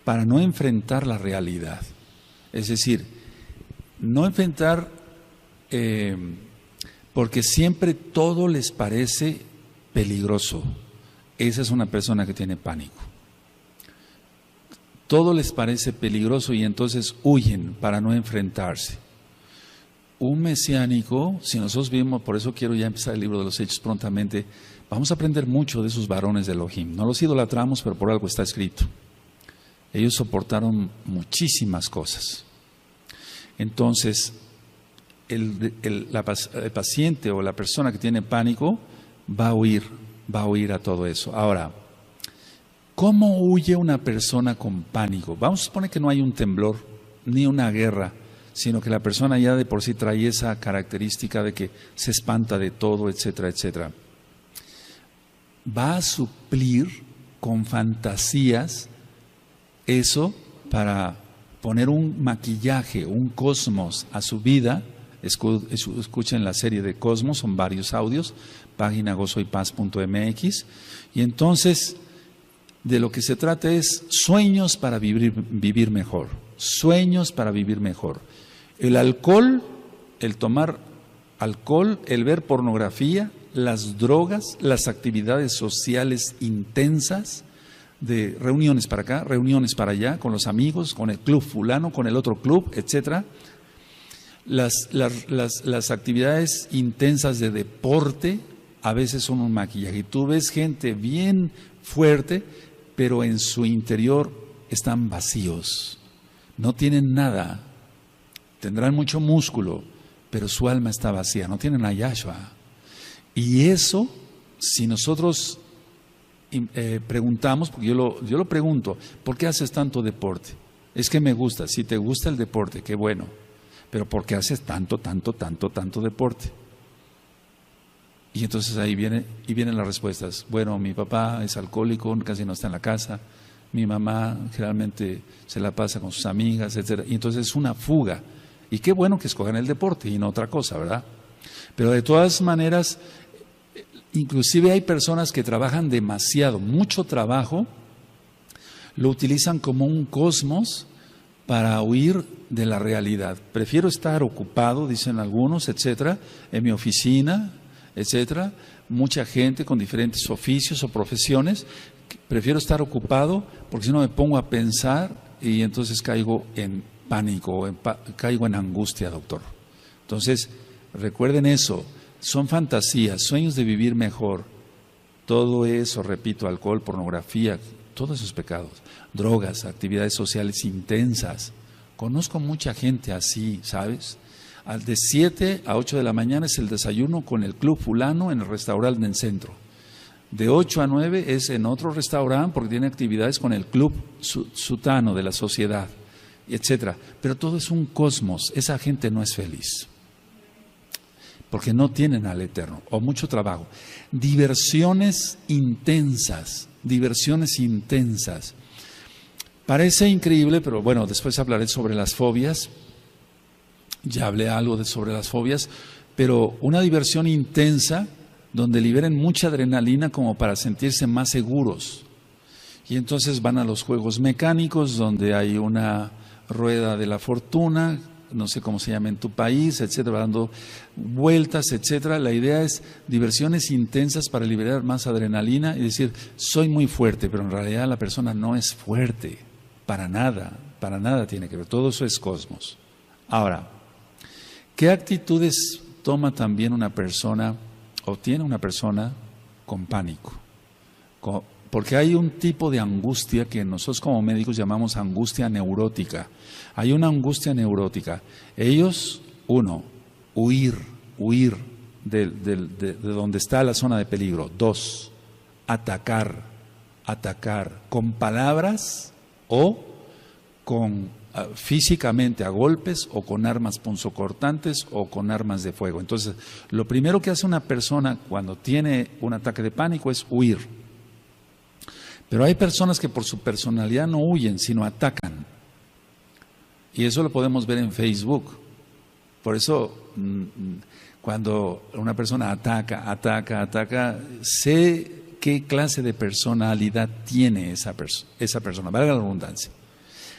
para no enfrentar la realidad. Es decir, no enfrentar porque siempre todo les parece peligroso. Esa es una persona que tiene pánico. Todo les parece peligroso y entonces huyen para no enfrentarse. Un mesiánico, si nosotros vimos, por eso quiero ya empezar el libro de los Hechos prontamente, vamos a aprender mucho de esos varones de Elohim. No los idolatramos, pero por algo está escrito. Ellos soportaron muchísimas cosas. Entonces, el paciente o la persona que tiene pánico va a huir a todo eso. Ahora, ¿cómo huye una persona con pánico? Vamos a suponer que no hay un temblor ni una guerra, sino que la persona ya de por sí trae esa característica de que se espanta de todo, etcétera, etcétera. Va a suplir con fantasías eso para poner un maquillaje, un cosmos a su vida. Escuchen la serie de Cosmos, son varios audios, página gozoypaz.mx, y entonces de lo que se trata es sueños para vivir mejor, sueños para vivir mejor. El alcohol, el tomar alcohol, el ver pornografía, las drogas, las actividades sociales intensas, de reuniones para acá, reuniones para allá, con los amigos, con el club fulano, con el otro club, etcétera. Las actividades intensas de deporte, a veces son un maquillaje. Y tú ves gente bien fuerte, pero en su interior están vacíos, no tienen nada, tendrán mucho músculo, pero su alma está vacía, no tienen a Yahshua. Y eso, si nosotros preguntamos, porque yo lo pregunto, ¿por qué haces tanto deporte? Es que me gusta. Si te gusta el deporte, qué bueno, pero ¿por qué haces tanto deporte? Y entonces ahí vienen las respuestas. Bueno, mi papá es alcohólico, casi no está en la casa, mi mamá generalmente se la pasa con sus amigas, etcétera. Y entonces es una fuga. Y qué bueno que escojan el deporte y no otra cosa, ¿verdad? Pero de todas maneras, inclusive hay personas que trabajan demasiado, mucho trabajo, lo utilizan como un cosmos para huir de la realidad. Prefiero estar ocupado, dicen algunos, etcétera, en mi oficina, etcétera. Mucha gente con diferentes oficios o profesiones, prefiero estar ocupado porque si no me pongo a pensar y entonces caigo en pánico, caigo en angustia, doctor. Entonces, recuerden eso, son fantasías, sueños de vivir mejor. Todo eso, repito, alcohol, pornografía, todos esos pecados, drogas, actividades sociales intensas. Conozco mucha gente así, ¿sabes? De 7 a 8 de la mañana es el desayuno con el club fulano en el restaurante del centro. De 8 a 9 es en otro restaurante porque tiene actividades con el club sutano de la sociedad, etcétera. Pero todo es un cosmos, esa gente no es feliz. Porque no tienen al Eterno, o mucho trabajo. Diversiones intensas. Parece increíble, pero bueno, después hablaré sobre las fobias. Ya hablé algo sobre las fobias, pero una diversión intensa donde liberen mucha adrenalina como para sentirse más seguros. Y entonces van a los juegos mecánicos donde hay una rueda de la fortuna, no sé cómo se llama en tu país, etcétera, dando vueltas, etcétera. La idea es diversiones intensas para liberar más adrenalina y decir, soy muy fuerte, pero en realidad la persona no es fuerte, para nada tiene que ver, todo eso es cosmos. Ahora, ¿qué actitudes toma también una persona o tiene una persona con pánico? Porque hay un tipo de angustia que nosotros como médicos llamamos angustia neurótica. Hay una angustia neurótica. Ellos, uno, huir de donde está la zona de peligro. 2, atacar con palabras o con físicamente a golpes o con armas punzocortantes o con armas de fuego. Entonces, lo primero que hace una persona cuando tiene un ataque de pánico es huir. Pero hay personas que por su personalidad no huyen, sino atacan. Y eso lo podemos ver en Facebook. Por eso, cuando una persona ataca, sé qué clase de personalidad tiene esa persona, valga la redundancia.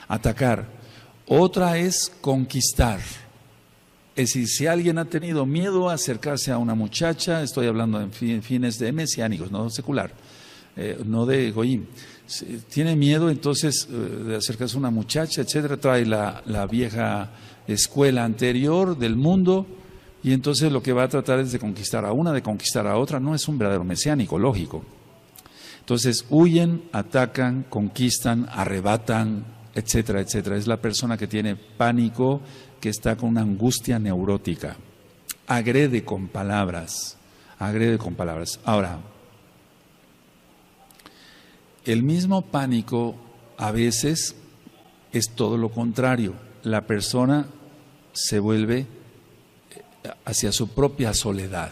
Atacar. Otra es conquistar. Es decir, si alguien ha tenido miedo a acercarse a una muchacha, estoy hablando en fines de mesiánicos, no secular, no de Goyim, tiene miedo entonces de acercarse a una muchacha, etcétera, trae la vieja escuela anterior del mundo y entonces lo que va a tratar es de conquistar a una, de conquistar a otra. No es un verdadero mesiánico, lógico. Entonces huyen, atacan, conquistan, arrebatan, etcétera, etcétera. Es la persona que tiene pánico, que está con una angustia neurótica. Agrede con palabras. Ahora, el mismo pánico a veces es todo lo contrario. La persona se vuelve hacia su propia soledad.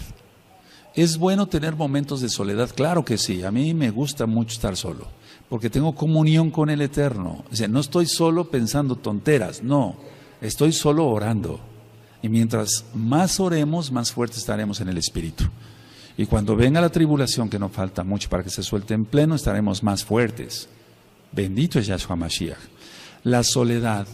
¿Es bueno tener momentos de soledad? Claro que sí. A mí me gusta mucho estar solo, porque tengo comunión con el Eterno. O sea, no estoy solo pensando tonteras, no. Estoy solo orando. Y mientras más oremos, más fuertes estaremos en el Espíritu. Y cuando venga la tribulación, que no falta mucho para que se suelte en pleno, estaremos más fuertes. Bendito es Yahshua Mashiach. La soledad.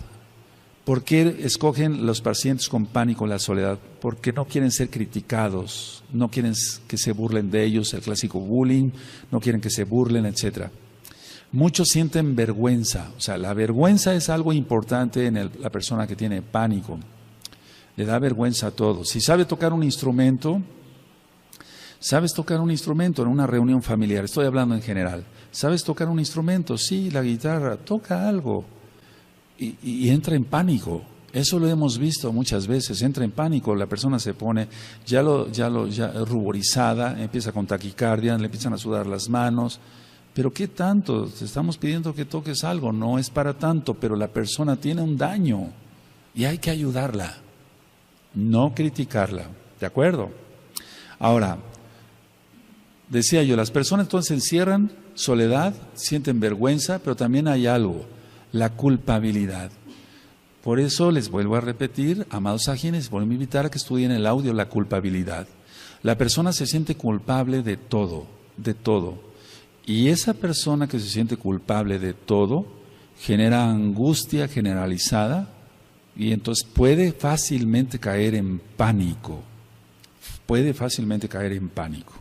¿Por qué escogen los pacientes con pánico la soledad? Porque no quieren ser criticados, no quieren que se burlen de ellos, el clásico bullying, no quieren que se burlen, etcétera. Muchos sienten vergüenza. O sea, la vergüenza es algo importante en la persona que tiene pánico. Le da vergüenza a todo. Si sabe tocar un instrumento, ¿Sabes tocar un instrumento en una reunión familiar? Estoy hablando en general. ¿Sabes tocar un instrumento? Sí, la guitarra, toca algo. Y entra en pánico. Eso lo hemos visto muchas veces. Entra en pánico, la persona se pone ya ruborizada, empieza con taquicardia, le empiezan a sudar las manos. Pero ¿qué tanto? Te estamos pidiendo que toques algo, no es para tanto, pero la persona tiene un daño y hay que ayudarla, no criticarla. ¿De acuerdo? Ahora, decía yo, las personas entonces encierran soledad, sienten vergüenza, pero también hay algo, la culpabilidad. Por eso les vuelvo a repetir, amados sajines, vuelvo a invitar a que estudien el audio, la culpabilidad. La persona se siente culpable de todo, de todo. Y esa persona que se siente culpable de todo genera angustia generalizada y entonces puede fácilmente caer en pánico. Puede fácilmente caer en pánico.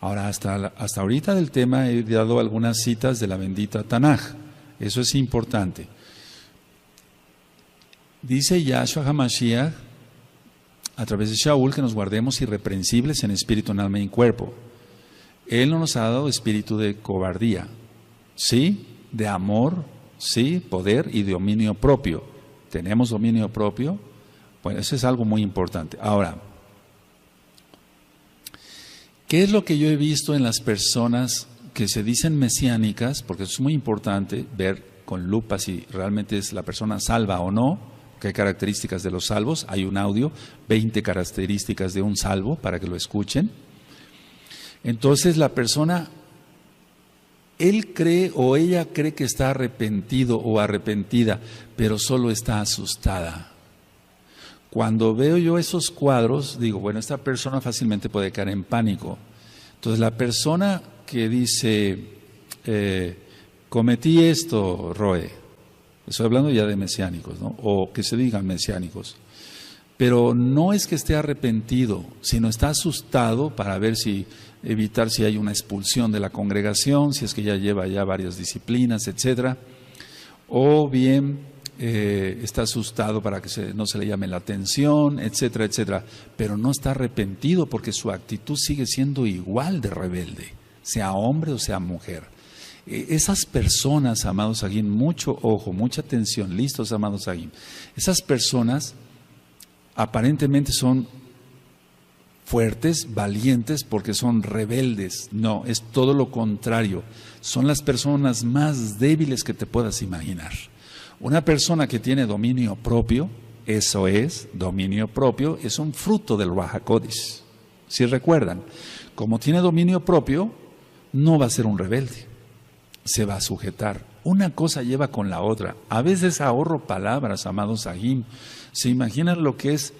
Ahora, hasta ahorita del tema he dado algunas citas de la bendita Tanaj. Eso es importante. Dice Yahshua HaMashiach a través de Shaul que nos guardemos irreprensibles en espíritu, en alma y en cuerpo. Él no nos ha dado espíritu de cobardía, sí, de amor, sí, poder y dominio propio. ¿Tenemos dominio propio? Bueno, eso es algo muy importante. Ahora, ¿qué es lo que yo he visto en las personas que se dicen mesiánicas? Porque es muy importante ver con lupa si realmente es la persona salva o no, que hay características de los salvos. Hay un audio, 20 características de un salvo, para que lo escuchen. Entonces la persona, él cree o ella cree que está arrepentido o arrepentida, pero solo está asustada. Cuando veo yo esos cuadros, digo, bueno, esta persona fácilmente puede caer en pánico. Entonces la persona que dice, cometí esto, Roe, estoy hablando ya de mesiánicos, ¿no? O que se digan mesiánicos. Pero no es que esté arrepentido, sino está asustado para ver evitar si hay una expulsión de la congregación, si es que ya lleva ya varias disciplinas, etcétera. O bien está asustado para que no se le llame la atención, etcétera, etcétera. Pero no está arrepentido porque su actitud sigue siendo igual de rebelde, sea hombre o sea mujer. Esas personas, amados Agim, mucho ojo, mucha atención, listos, amados Agim. Esas personas aparentemente son fuertes, valientes, porque son rebeldes. No, es todo lo contrario. Son las personas más débiles que te puedas imaginar. Una persona que tiene dominio propio, eso es, dominio propio, es un fruto del Ruach HaKodesh. Si recuerdan, como tiene dominio propio, no va a ser un rebelde. Se va a sujetar. Una cosa lleva con la otra. A veces ahorro palabras, amados Agim. ¿Se imaginan lo que es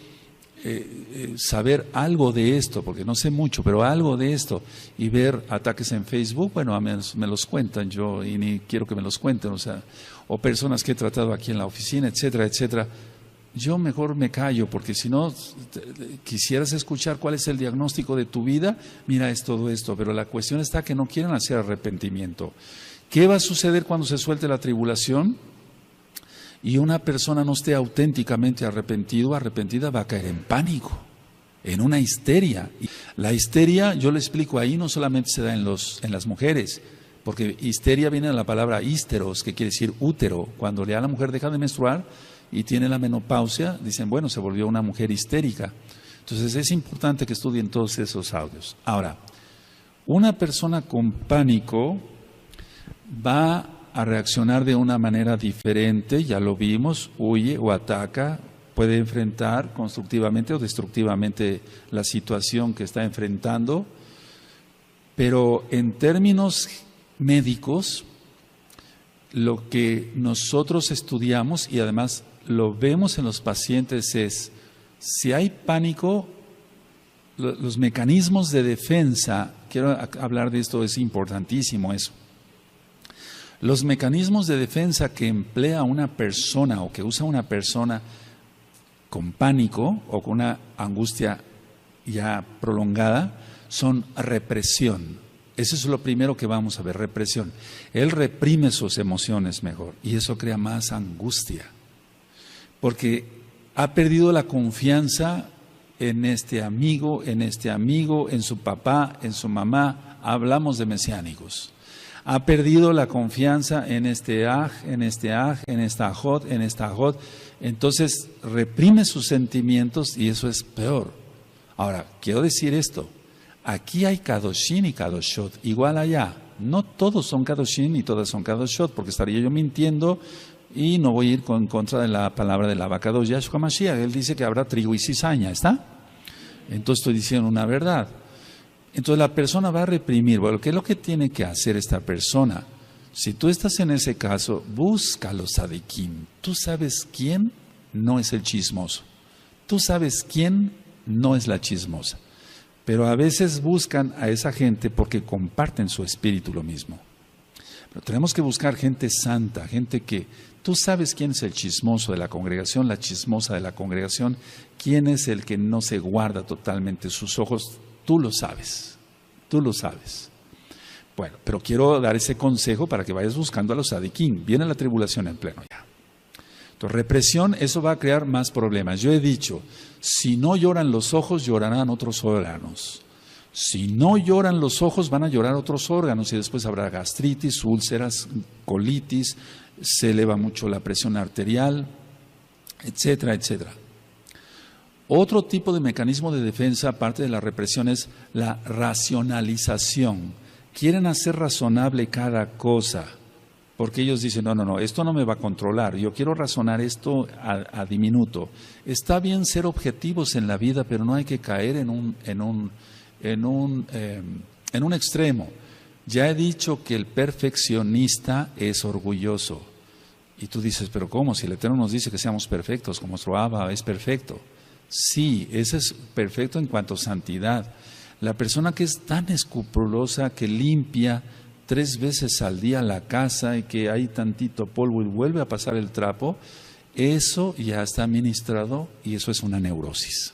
saber algo de esto? Porque no sé mucho, pero algo de esto. Y ver ataques en Facebook, bueno, a mí me los cuentan yo y ni quiero que me los cuenten. O personas que he tratado aquí en la oficina, etcétera, etcétera. Yo mejor me callo, porque si no quisieras escuchar cuál es el diagnóstico de tu vida, mira, es todo esto. Pero la cuestión está que no quieren hacer arrepentimiento. ¿Qué va a suceder cuando se suelte la tribulación? Y una persona no esté auténticamente arrepentida, va a caer en pánico, en una histeria. La histeria, yo le explico ahí, no solamente se da en las mujeres, porque histeria viene de la palabra hísteros, que quiere decir útero. Cuando ya la mujer deja de menstruar y tiene la menopausia, dicen, bueno, se volvió una mujer histérica. Entonces es importante que estudien todos esos audios. Ahora, una persona con pánico va a reaccionar de una manera diferente, ya lo vimos, huye o ataca, puede enfrentar constructivamente o destructivamente la situación que está enfrentando, pero en términos médicos, lo que nosotros estudiamos y además lo vemos en los pacientes es, si hay pánico, los mecanismos de defensa, quiero hablar de esto, es importantísimo eso. Los mecanismos de defensa que emplea una persona o que usa una persona con pánico o con una angustia ya prolongada son represión. Eso es lo primero que vamos a ver, represión. Él reprime sus emociones mejor y eso crea más angustia porque ha perdido la confianza en este amigo, en su papá, en su mamá. Hablamos de mesiánicos. Ha perdido la confianza en este aj, en esta ajot. Entonces reprime sus sentimientos y eso es peor. Ahora, quiero decir esto. Aquí hay Kadoshin y Kadoshot, igual allá. No todos son Kadoshin y todas son Kadoshot, porque estaría yo mintiendo y no voy a ir en contra de la palabra del Abacados Yahshua Mashiach. Él dice que habrá trigo y cizaña, ¿está? Entonces estoy diciendo una verdad. Entonces la persona va a reprimir. Bueno, ¿qué es lo que tiene que hacer esta persona? Si tú estás en ese caso, busca los sadikim. Tú sabes quién no es el chismoso. Tú sabes quién no es la chismosa. Pero a veces buscan a esa gente porque comparten su espíritu lo mismo. Pero tenemos que buscar gente santa, gente que tú sabes quién es el chismoso de la congregación, la chismosa de la congregación, quién es el que no se guarda totalmente sus ojos, tú lo sabes. Bueno, pero quiero dar ese consejo para que vayas buscando a los sadiquín. Viene la tribulación en pleno ya. Entonces, represión, eso va a crear más problemas. Yo he dicho, si no lloran los ojos, llorarán otros órganos. Si no lloran los ojos, van a llorar otros órganos y después habrá gastritis, úlceras, colitis, se eleva mucho la presión arterial, etcétera, etcétera. Otro tipo de mecanismo de defensa, aparte de la represión, es la racionalización. Quieren hacer razonable cada cosa. Porque ellos dicen, no, esto no me va a controlar, yo quiero razonar esto a diminuto. Está bien ser objetivos en la vida, pero no hay que caer en un extremo. Ya he dicho que el perfeccionista es orgulloso. Y tú dices, pero ¿cómo? Si el Eterno nos dice que seamos perfectos, como nuestro Abba es perfecto. Sí, ese es perfecto en cuanto a santidad. La persona que es tan escrupulosa, que limpia 3 veces al día la casa y que hay tantito polvo y vuelve a pasar el trapo, eso ya está ministrado y eso es una neurosis.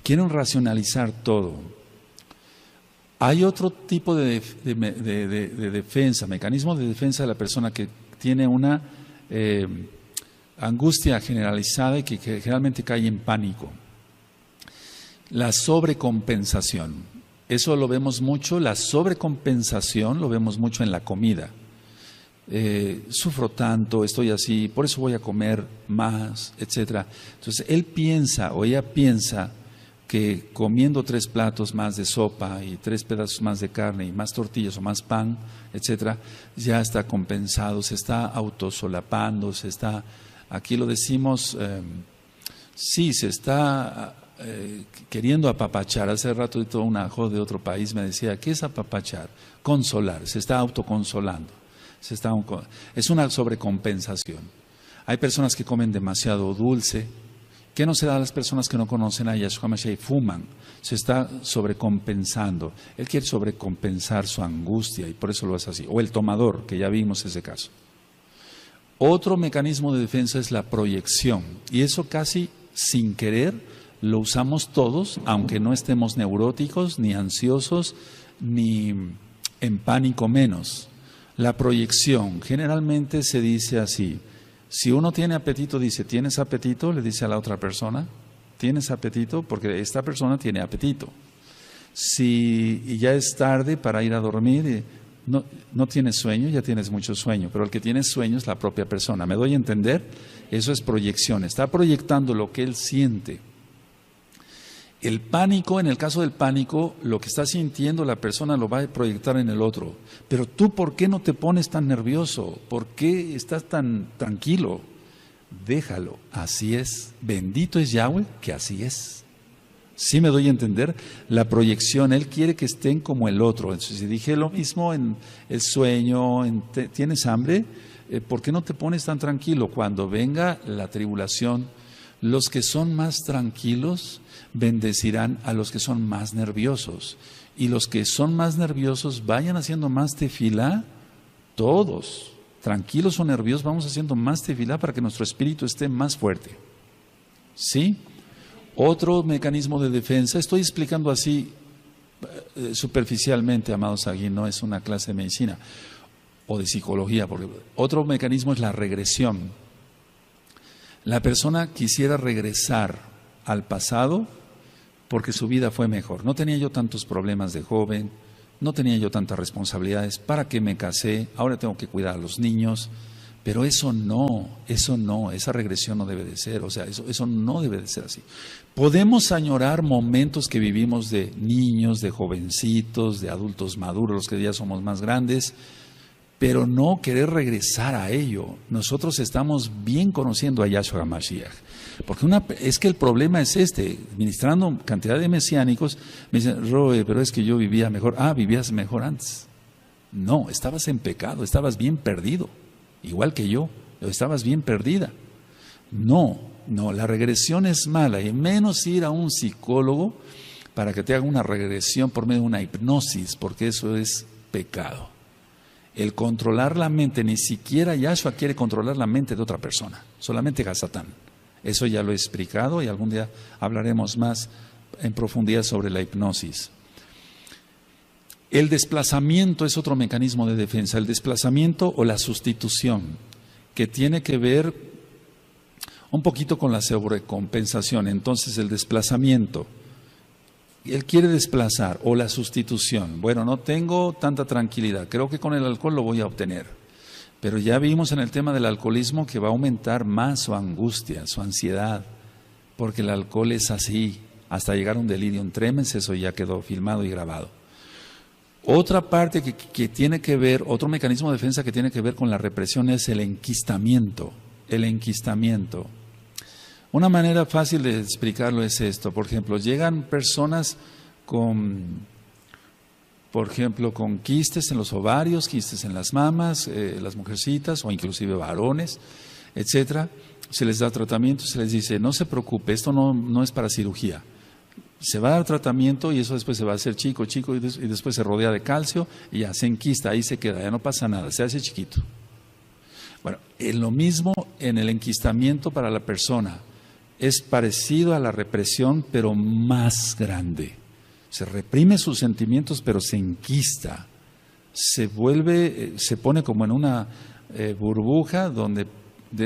Quieren racionalizar todo. Hay otro tipo de defensa, mecanismo de defensa de la persona que tiene una angustia generalizada y que generalmente cae en pánico. La sobrecompensación. Eso lo vemos mucho, la sobrecompensación lo vemos mucho en la comida. Sufro tanto, estoy así, por eso voy a comer más, etcétera. Entonces él piensa o ella piensa que comiendo 3 platos más de sopa y 3 pedazos más de carne y más tortillas o más pan, etcétera, ya está compensado, se está autosolapando, aquí lo decimos, se está queriendo apapachar. Hace rato todo un ajo de otro país me decía, ¿qué es apapachar? Consolar, se está autoconsolando, es una sobrecompensación. Hay personas que comen demasiado dulce. ¿Qué no se da a las personas que no conocen a Yahshua Mashiach y fuman? Se está sobrecompensando. Él quiere sobrecompensar su angustia y por eso lo hace así. O el tomador, que ya vimos ese caso. Otro mecanismo de defensa es la proyección. Y eso casi sin querer lo usamos todos, aunque no estemos neuróticos, ni ansiosos, ni en pánico menos. La proyección, generalmente se dice así. Si uno tiene apetito, dice, ¿tienes apetito? Le dice a la otra persona, ¿tienes apetito? Porque esta persona tiene apetito. Si ya es tarde para ir a dormir, no tienes sueño, ya tienes mucho sueño, pero el que tiene sueño es la propia persona. ¿Me doy a entender? Eso es proyección, está proyectando lo que él siente. El pánico, en el caso del pánico, lo que está sintiendo la persona lo va a proyectar en el otro. Pero tú, ¿por qué no te pones tan nervioso? ¿Por qué estás tan tranquilo? Déjalo, así es. Bendito es Yahweh, que así es. ¿Sí me doy a entender? La proyección, Él quiere que estén como el otro. Entonces, si dije lo mismo en el sueño, ¿tienes hambre? ¿Por qué no te pones tan tranquilo? Cuando venga la tribulación, los que son más tranquilos bendecirán a los que son más nerviosos. Y los que son más nerviosos vayan haciendo más tefilá, todos, tranquilos o nerviosos, vamos haciendo más tefilá para que nuestro espíritu esté más fuerte. ¿Sí? Otro mecanismo de defensa, estoy explicando así superficialmente, amados aquí, no es una clase de medicina o de psicología, porque otro mecanismo es la regresión. La persona quisiera regresar al pasado porque su vida fue mejor. No tenía yo tantos problemas de joven, no tenía yo tantas responsabilidades. ¿Para qué me casé? Ahora tengo que cuidar a los niños. Pero eso no, esa regresión no debe de ser, o sea, eso no debe de ser así. Podemos añorar momentos que vivimos de niños, de jovencitos, de adultos maduros, los que ya somos más grandes, pero no querer regresar a ello. Nosotros estamos bien conociendo a Yahshua HaMashiach, porque es que el problema es ministrando cantidad de mesiánicos, me dicen, Roe, pero es que yo vivía mejor. Vivías mejor antes. No, estabas en pecado, estabas bien perdido. Igual que yo, estabas bien perdida. No, la regresión es mala, y menos ir a un psicólogo para que te haga una regresión por medio de una hipnosis, porque eso es pecado. El controlar la mente, ni siquiera Yahshua quiere controlar la mente de otra persona, solamente Hasatán. Eso ya lo he explicado y algún día hablaremos más en profundidad sobre la hipnosis. El desplazamiento es otro mecanismo de defensa, el desplazamiento o la sustitución, que tiene que ver un poquito con la sobrecompensación. Entonces el desplazamiento, él quiere desplazar, o la sustitución. Bueno, no tengo tanta tranquilidad, creo que con el alcohol lo voy a obtener. Pero ya vimos en el tema del alcoholismo que va a aumentar más su angustia, su ansiedad, porque el alcohol es así, hasta llegar a un delirium tremens, eso ya quedó filmado y grabado. Otra parte que tiene que ver, otro mecanismo de defensa que tiene que ver con la represión es el enquistamiento. El enquistamiento. Una manera fácil de explicarlo es esto. Por ejemplo, llegan personas con quistes en los ovarios, quistes en las mamas, las mujercitas o inclusive varones, etcétera. Se les da tratamiento, se les dice, no se preocupe, esto no es para cirugía. Se va a dar tratamiento y eso después se va a hacer chico y después se rodea de calcio y ya se enquista, ahí se queda, ya no pasa nada, se hace chiquito. Bueno, lo mismo en el enquistamiento para la persona, es parecido a la represión pero más grande. Se reprime sus sentimientos pero se enquista, se pone como en una burbuja donde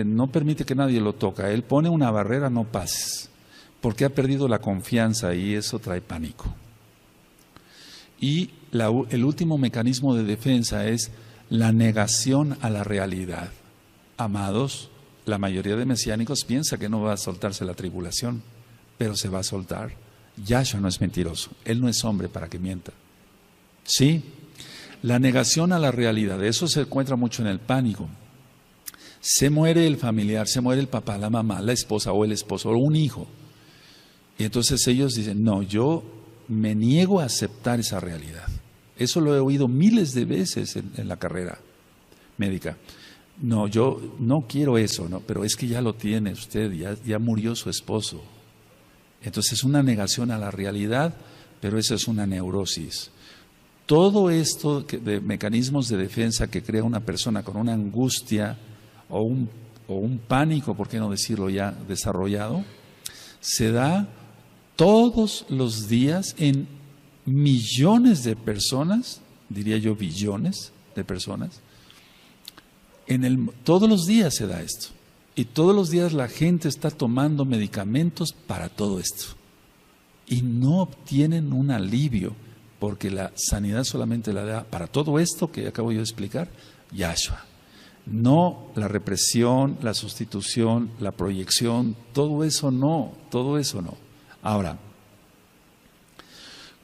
no permite que nadie lo toque, él pone una barrera, no pases. Porque ha perdido la confianza y eso trae pánico. Y el último mecanismo de defensa es la negación a la realidad. Amados, la mayoría de mesiánicos piensa que no va a soltarse la tribulación, pero se va a soltar. Yahshua no es mentiroso, él no es hombre para que mienta. Sí, la negación a la realidad, eso se encuentra mucho en el pánico. Se muere el familiar, se muere el papá, la mamá, la esposa o el esposo o un hijo. Y entonces ellos dicen, no, yo me niego a aceptar esa realidad. Eso lo he oído miles de veces en la carrera médica. No, yo no quiero eso, no, pero es que ya lo tiene usted, ya murió su esposo. Entonces es una negación a la realidad, pero eso es una neurosis. Todo esto de mecanismos de defensa que crea una persona con una angustia o un pánico, por qué no decirlo ya desarrollado, se da todos los días en millones de personas, diría yo billones de personas, todos los días se da esto. Y todos los días la gente está tomando medicamentos para todo esto. Y no obtienen un alivio, porque la sanidad solamente la da para todo esto que acabo yo de explicar, Yahshua. No la represión, la sustitución, la proyección, todo eso no. Ahora,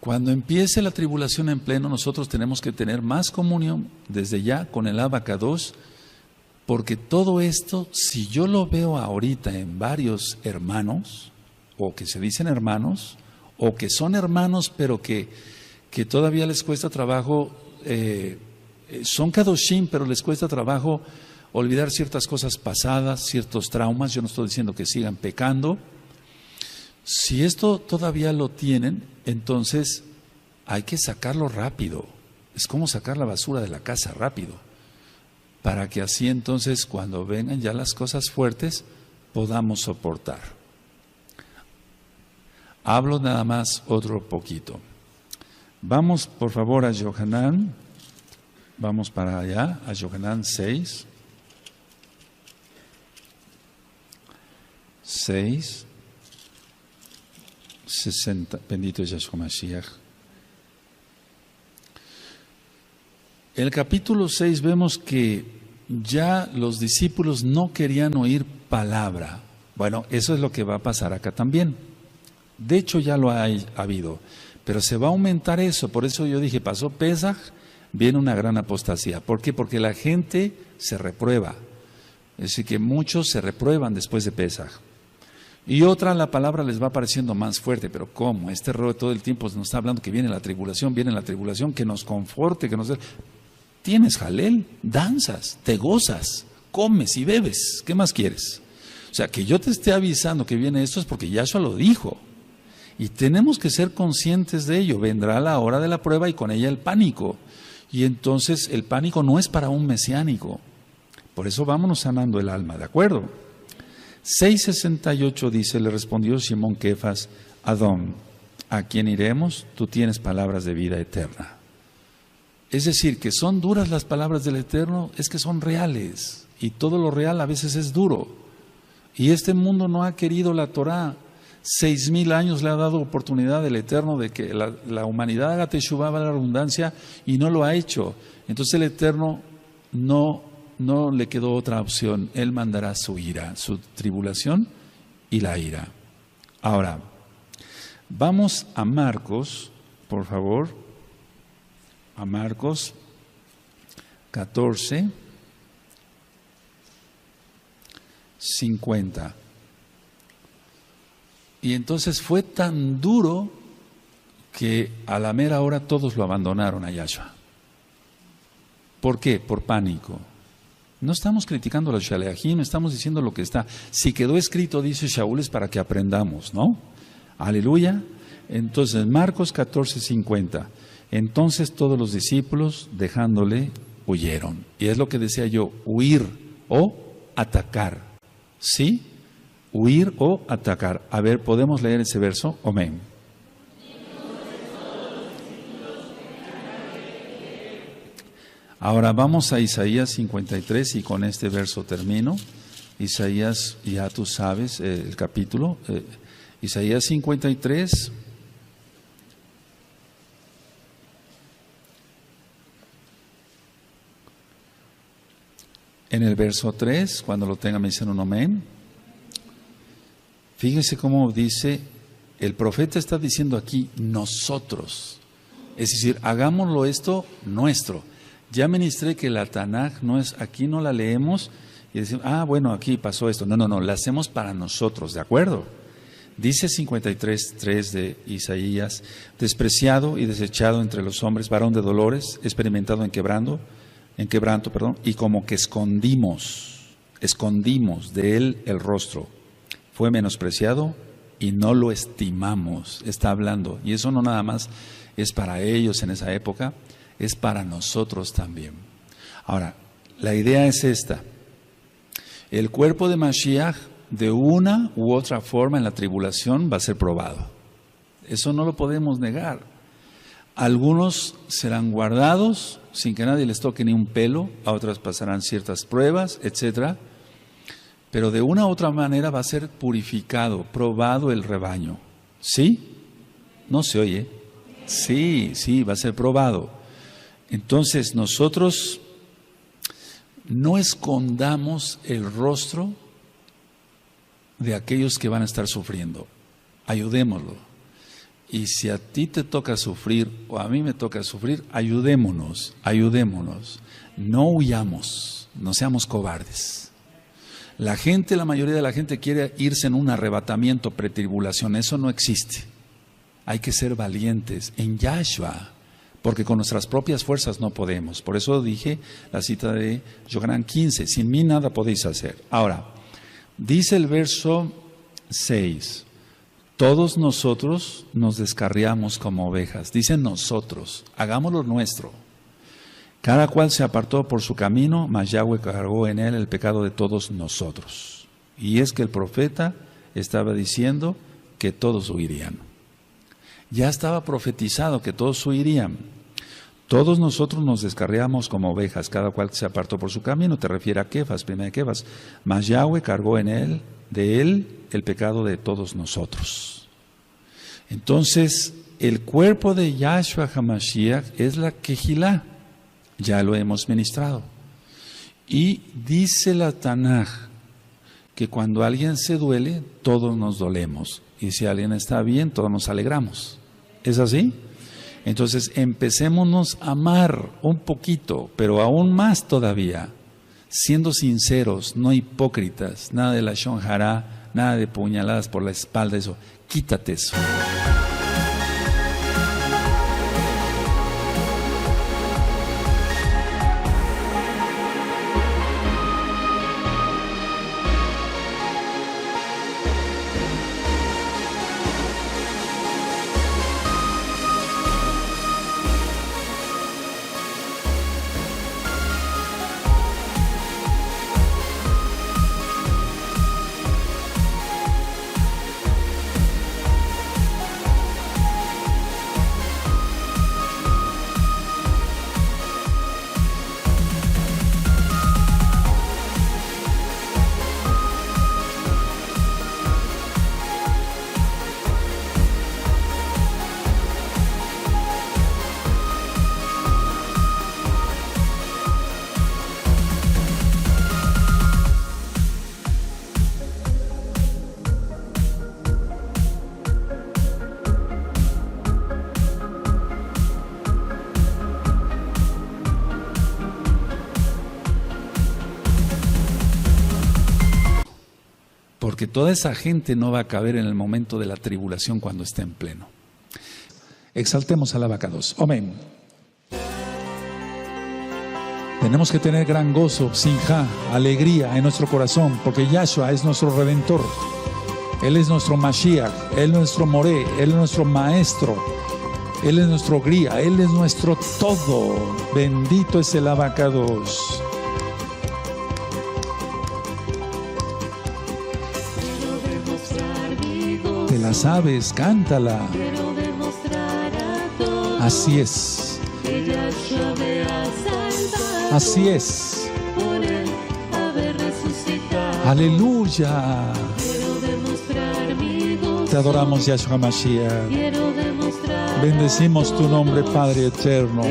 cuando empiece la tribulación en pleno, nosotros tenemos que tener más comunión desde ya con el Abacados, porque todo esto, si yo lo veo ahorita en varios hermanos, o que se dicen hermanos, o que son hermanos pero que todavía les cuesta trabajo, son Kadoshim pero les cuesta trabajo olvidar ciertas cosas pasadas, ciertos traumas, yo no estoy diciendo que sigan pecando. Si esto todavía lo tienen, entonces hay que sacarlo rápido. Es como sacar la basura de la casa rápido, para que así entonces cuando vengan ya las cosas fuertes podamos soportar. Hablo nada más otro poquito. Vamos por favor a Yohanan, vamos para allá, a Yohanan 6. 60, bendito es Yahshua Mashiach. En el capítulo 6 vemos que ya los discípulos no querían oír palabra. Bueno, eso es lo que va a pasar acá también. De hecho ya lo ha habido, pero se va a aumentar eso. Por eso yo dije, pasó Pesaj, viene una gran apostasía. ¿Por qué? Porque la gente se reprueba. Es decir, que muchos se reprueban después de Pesaj. Y otra, la palabra les va pareciendo más fuerte. Pero ¿cómo? Este rollo todo el tiempo nos está hablando que viene la tribulación, que nos conforte, que nos dé. Tienes jalel, danzas, te gozas, comes y bebes. ¿Qué más quieres? O sea, que yo te esté avisando que viene esto es porque Yahshua lo dijo. Y tenemos que ser conscientes de ello. Vendrá la hora de la prueba y con ella el pánico. Y entonces el pánico no es para un mesiánico. Por eso vámonos sanando el alma, ¿de acuerdo? 6:68 dice, le respondió Simón Kefas, Adón, ¿a quién iremos? Tú tienes palabras de vida eterna. Es decir, que son duras las palabras del Eterno, es que son reales. Y todo lo real a veces es duro. Y este mundo no ha querido la Torah. 6,000 años le ha dado oportunidad el Eterno de que la humanidad haga teshuvá, la redundancia, y no lo ha hecho. Entonces el Eterno no le quedó otra opción. Él mandará su ira, su tribulación y la ira. Ahora, vamos a Marcos, por favor. A Marcos 14, 50. Y entonces fue tan duro que a la mera hora todos lo abandonaron a Yahshua. ¿Por qué? Por pánico. No estamos criticando a los Shaleachim, estamos diciendo lo que está. Si quedó escrito, dice Shaul, es para que aprendamos, ¿no? Aleluya. Entonces, Marcos 14, 50. Entonces todos los discípulos, dejándole, huyeron. Y es lo que decía yo, huir o atacar. ¿Sí? Huir o atacar. A ver, ¿podemos leer ese verso? Amén. Ahora vamos a Isaías 53 y con este verso termino. Isaías, ya tú sabes el capítulo. Isaías 53. En el verso 3, cuando lo tengan me dicen un amén. Fíjense cómo dice, el profeta está diciendo aquí, nosotros. Es decir, hagámoslo esto nuestro. Ya ministré que la Tanaj no es, aquí no la leemos y decimos, bueno, aquí pasó esto. No, la hacemos para nosotros, ¿de acuerdo? Dice 53:3 de Isaías, despreciado y desechado entre los hombres, varón de dolores, experimentado en quebranto, y como que escondimos de él el rostro. Fue menospreciado y no lo estimamos, está hablando. Y eso no nada más es para ellos en esa época, es para nosotros también. Ahora, la idea es esta. El cuerpo de Mashiach, de una u otra forma en la tribulación, va a ser probado. Eso no lo podemos negar. Algunos serán guardados sin que nadie les toque ni un pelo, a otras pasarán ciertas pruebas, etcétera. Pero de una u otra manera va a ser purificado, probado el rebaño. ¿Sí? ¿No se oye? Sí, va a ser probado. Entonces nosotros no escondamos el rostro de aquellos que van a estar sufriendo. Ayudémoslo. Y si a ti te toca sufrir o a mí me toca sufrir, ayudémonos. No huyamos, no seamos cobardes. La mayoría de la gente quiere irse en un arrebatamiento pretribulación, eso no existe. Hay que ser valientes en Yahshua, porque con nuestras propias fuerzas no podemos. Por eso dije la cita de Yohanan 15, sin mí nada podéis hacer. Ahora, dice el verso 6, todos nosotros nos descarriamos como ovejas. Dicen nosotros, hagámoslo nuestro. Cada cual se apartó por su camino, mas Yahweh cargó en él el pecado de todos nosotros. Y es que el profeta estaba diciendo que todos huirían. Ya estaba profetizado que todos huirían. Todos nosotros nos descarriamos como ovejas, cada cual se apartó por su camino. Te refiere a Kefas, primera de Kefas. Mas Yahweh cargó en él, de él, el pecado de todos nosotros. Entonces, el cuerpo de Yahshua HaMashiach es la Kehilá, ya lo hemos ministrado. Y dice la Tanaj que cuando alguien se duele, todos nos dolemos. Y si alguien está bien, todos nos alegramos. ¿Es así? Entonces, empecémonos a amar un poquito, pero aún más todavía, siendo sinceros, no hipócritas, nada de lashon hará, nada de puñaladas por la espalda, eso. Quítate eso. Porque toda esa gente no va a caber en el momento de la tribulación cuando esté en pleno. Exaltemos al Abacados. Amén. Tenemos que tener gran gozo, simjá, alegría en nuestro corazón, porque Yahshua es nuestro Redentor. Él es nuestro Mashiach, Él es nuestro Moré, Él es nuestro Maestro, Él es nuestro guía, Él es nuestro todo. Bendito es el Abacados. Te la sabes, cántala. Así es. Así es. Aleluya. Te adoramos, Yahshua Mashiach. Bendecimos tu nombre, Padre eterno.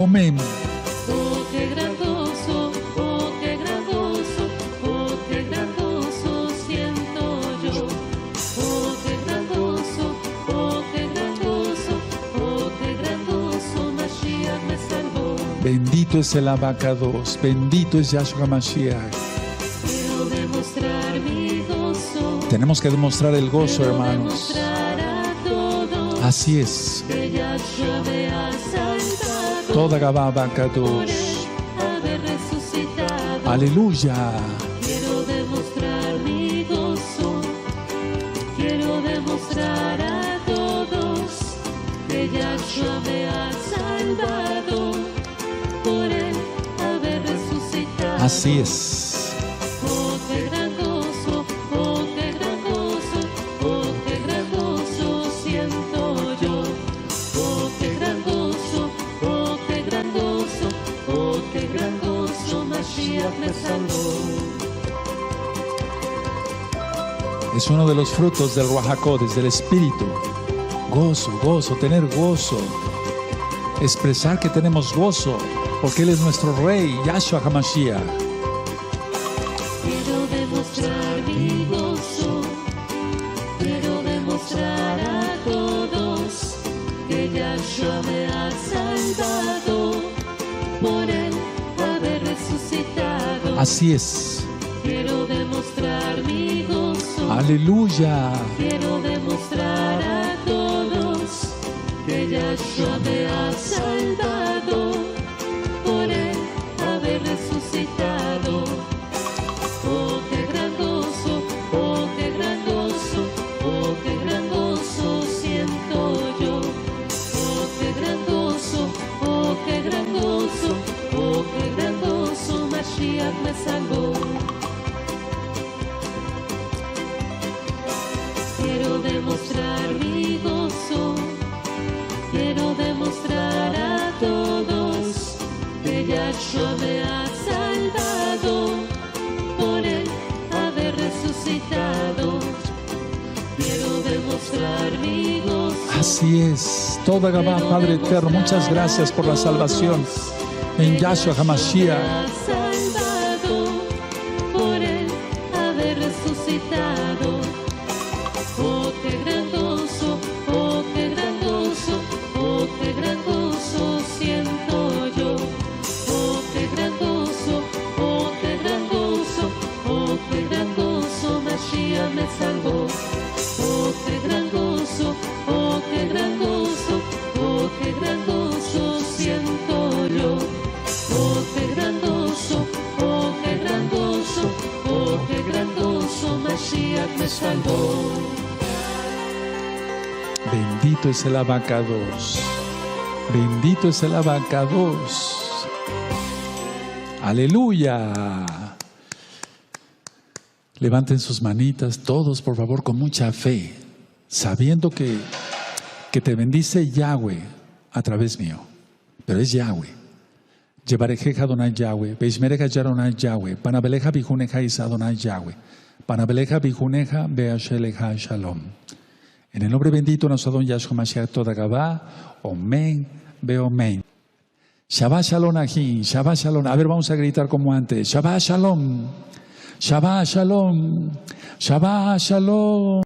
Amén. Bendito es el Abacados, bendito es Yahshua Mashiach. Tenemos que demostrar el gozo, hermanos. Así es. Toda Gabá Abacados. Aleluya.
Quiero demostrar mi gozo. Quiero demostrar a todos que Yahshua me ha salvado. Por él haber resucitado.
Así es.
Oh, qué gran gozo, oh, qué gran gozo, oh, qué gran gozo siento yo. Oh, qué gran gozo, oh, qué gran gozo, oh, qué gran gozo, Mashiach me salvó.
Es uno de los frutos del Ruach HaKodesh, del Espíritu. Gozo, gozo, tener gozo. Expresar que tenemos gozo. Porque Él es nuestro Rey, Yahshua HaMashiach.
Quiero demostrar mi gozo. Quiero demostrar a todos que Yahshua me ha salvado. Por él haber resucitado.
Así es.
Quiero demostrar mi gozo.
Aleluya.
Quiero demostrar a todos que Yahshua me ha salvado. Por él haber resucitado. Oh, qué gran gozo, oh, qué gran gozo, oh, qué gran gozo siento yo. Oh, qué gran gozo, oh, qué gran gozo, oh, qué gran gozo, Mashiach me salvó. Quiero demostrar mi gozo. Quiero demostrar a todos que Yahshua me ha salvado.
Así es. Toda Gabá, Padre eterno, muchas gracias por la salvación en Yahshua HaMashiach.
Salvado por el haber resucitado. Oh, qué gran gozo, oh, qué gran gozo, oh, qué gran gozo siento yo. Oh, qué gran gozo, oh, qué gran gozo, oh, qué gran gozo, Mashiach me salvó. Oh, qué gran gozo, oh, qué gran gozo, oh, qué gran gozo siento yo. Oh, qué gran gozo, oh, qué gran gozo, oh, qué gran gozo, Mashiach me salvó.
Bendito es el abacados. Bendito es el abacados. Aleluya. Levanten sus manitas todos, por favor, con mucha fe, sabiendo que te bendice Yahweh a través mío. Pero es Yahweh. Llevarejeja Adonai Yahweh, Beishmereja Yaronai Yahweh, Panabeleja Bijuneja Isa Adonai Yahweh, Panabeleja Bijuneja Beasheleja Shalom. En el nombre bendito de nuestro Adon Yahshua Mashiach toda Gabá, Omen, Beomen. Shabbat Shalom Ahin, Shabbat Shalom. A ver, vamos a gritar como antes. Shabbat Shalom, Shabbat Shalom, Shabbat Shalom.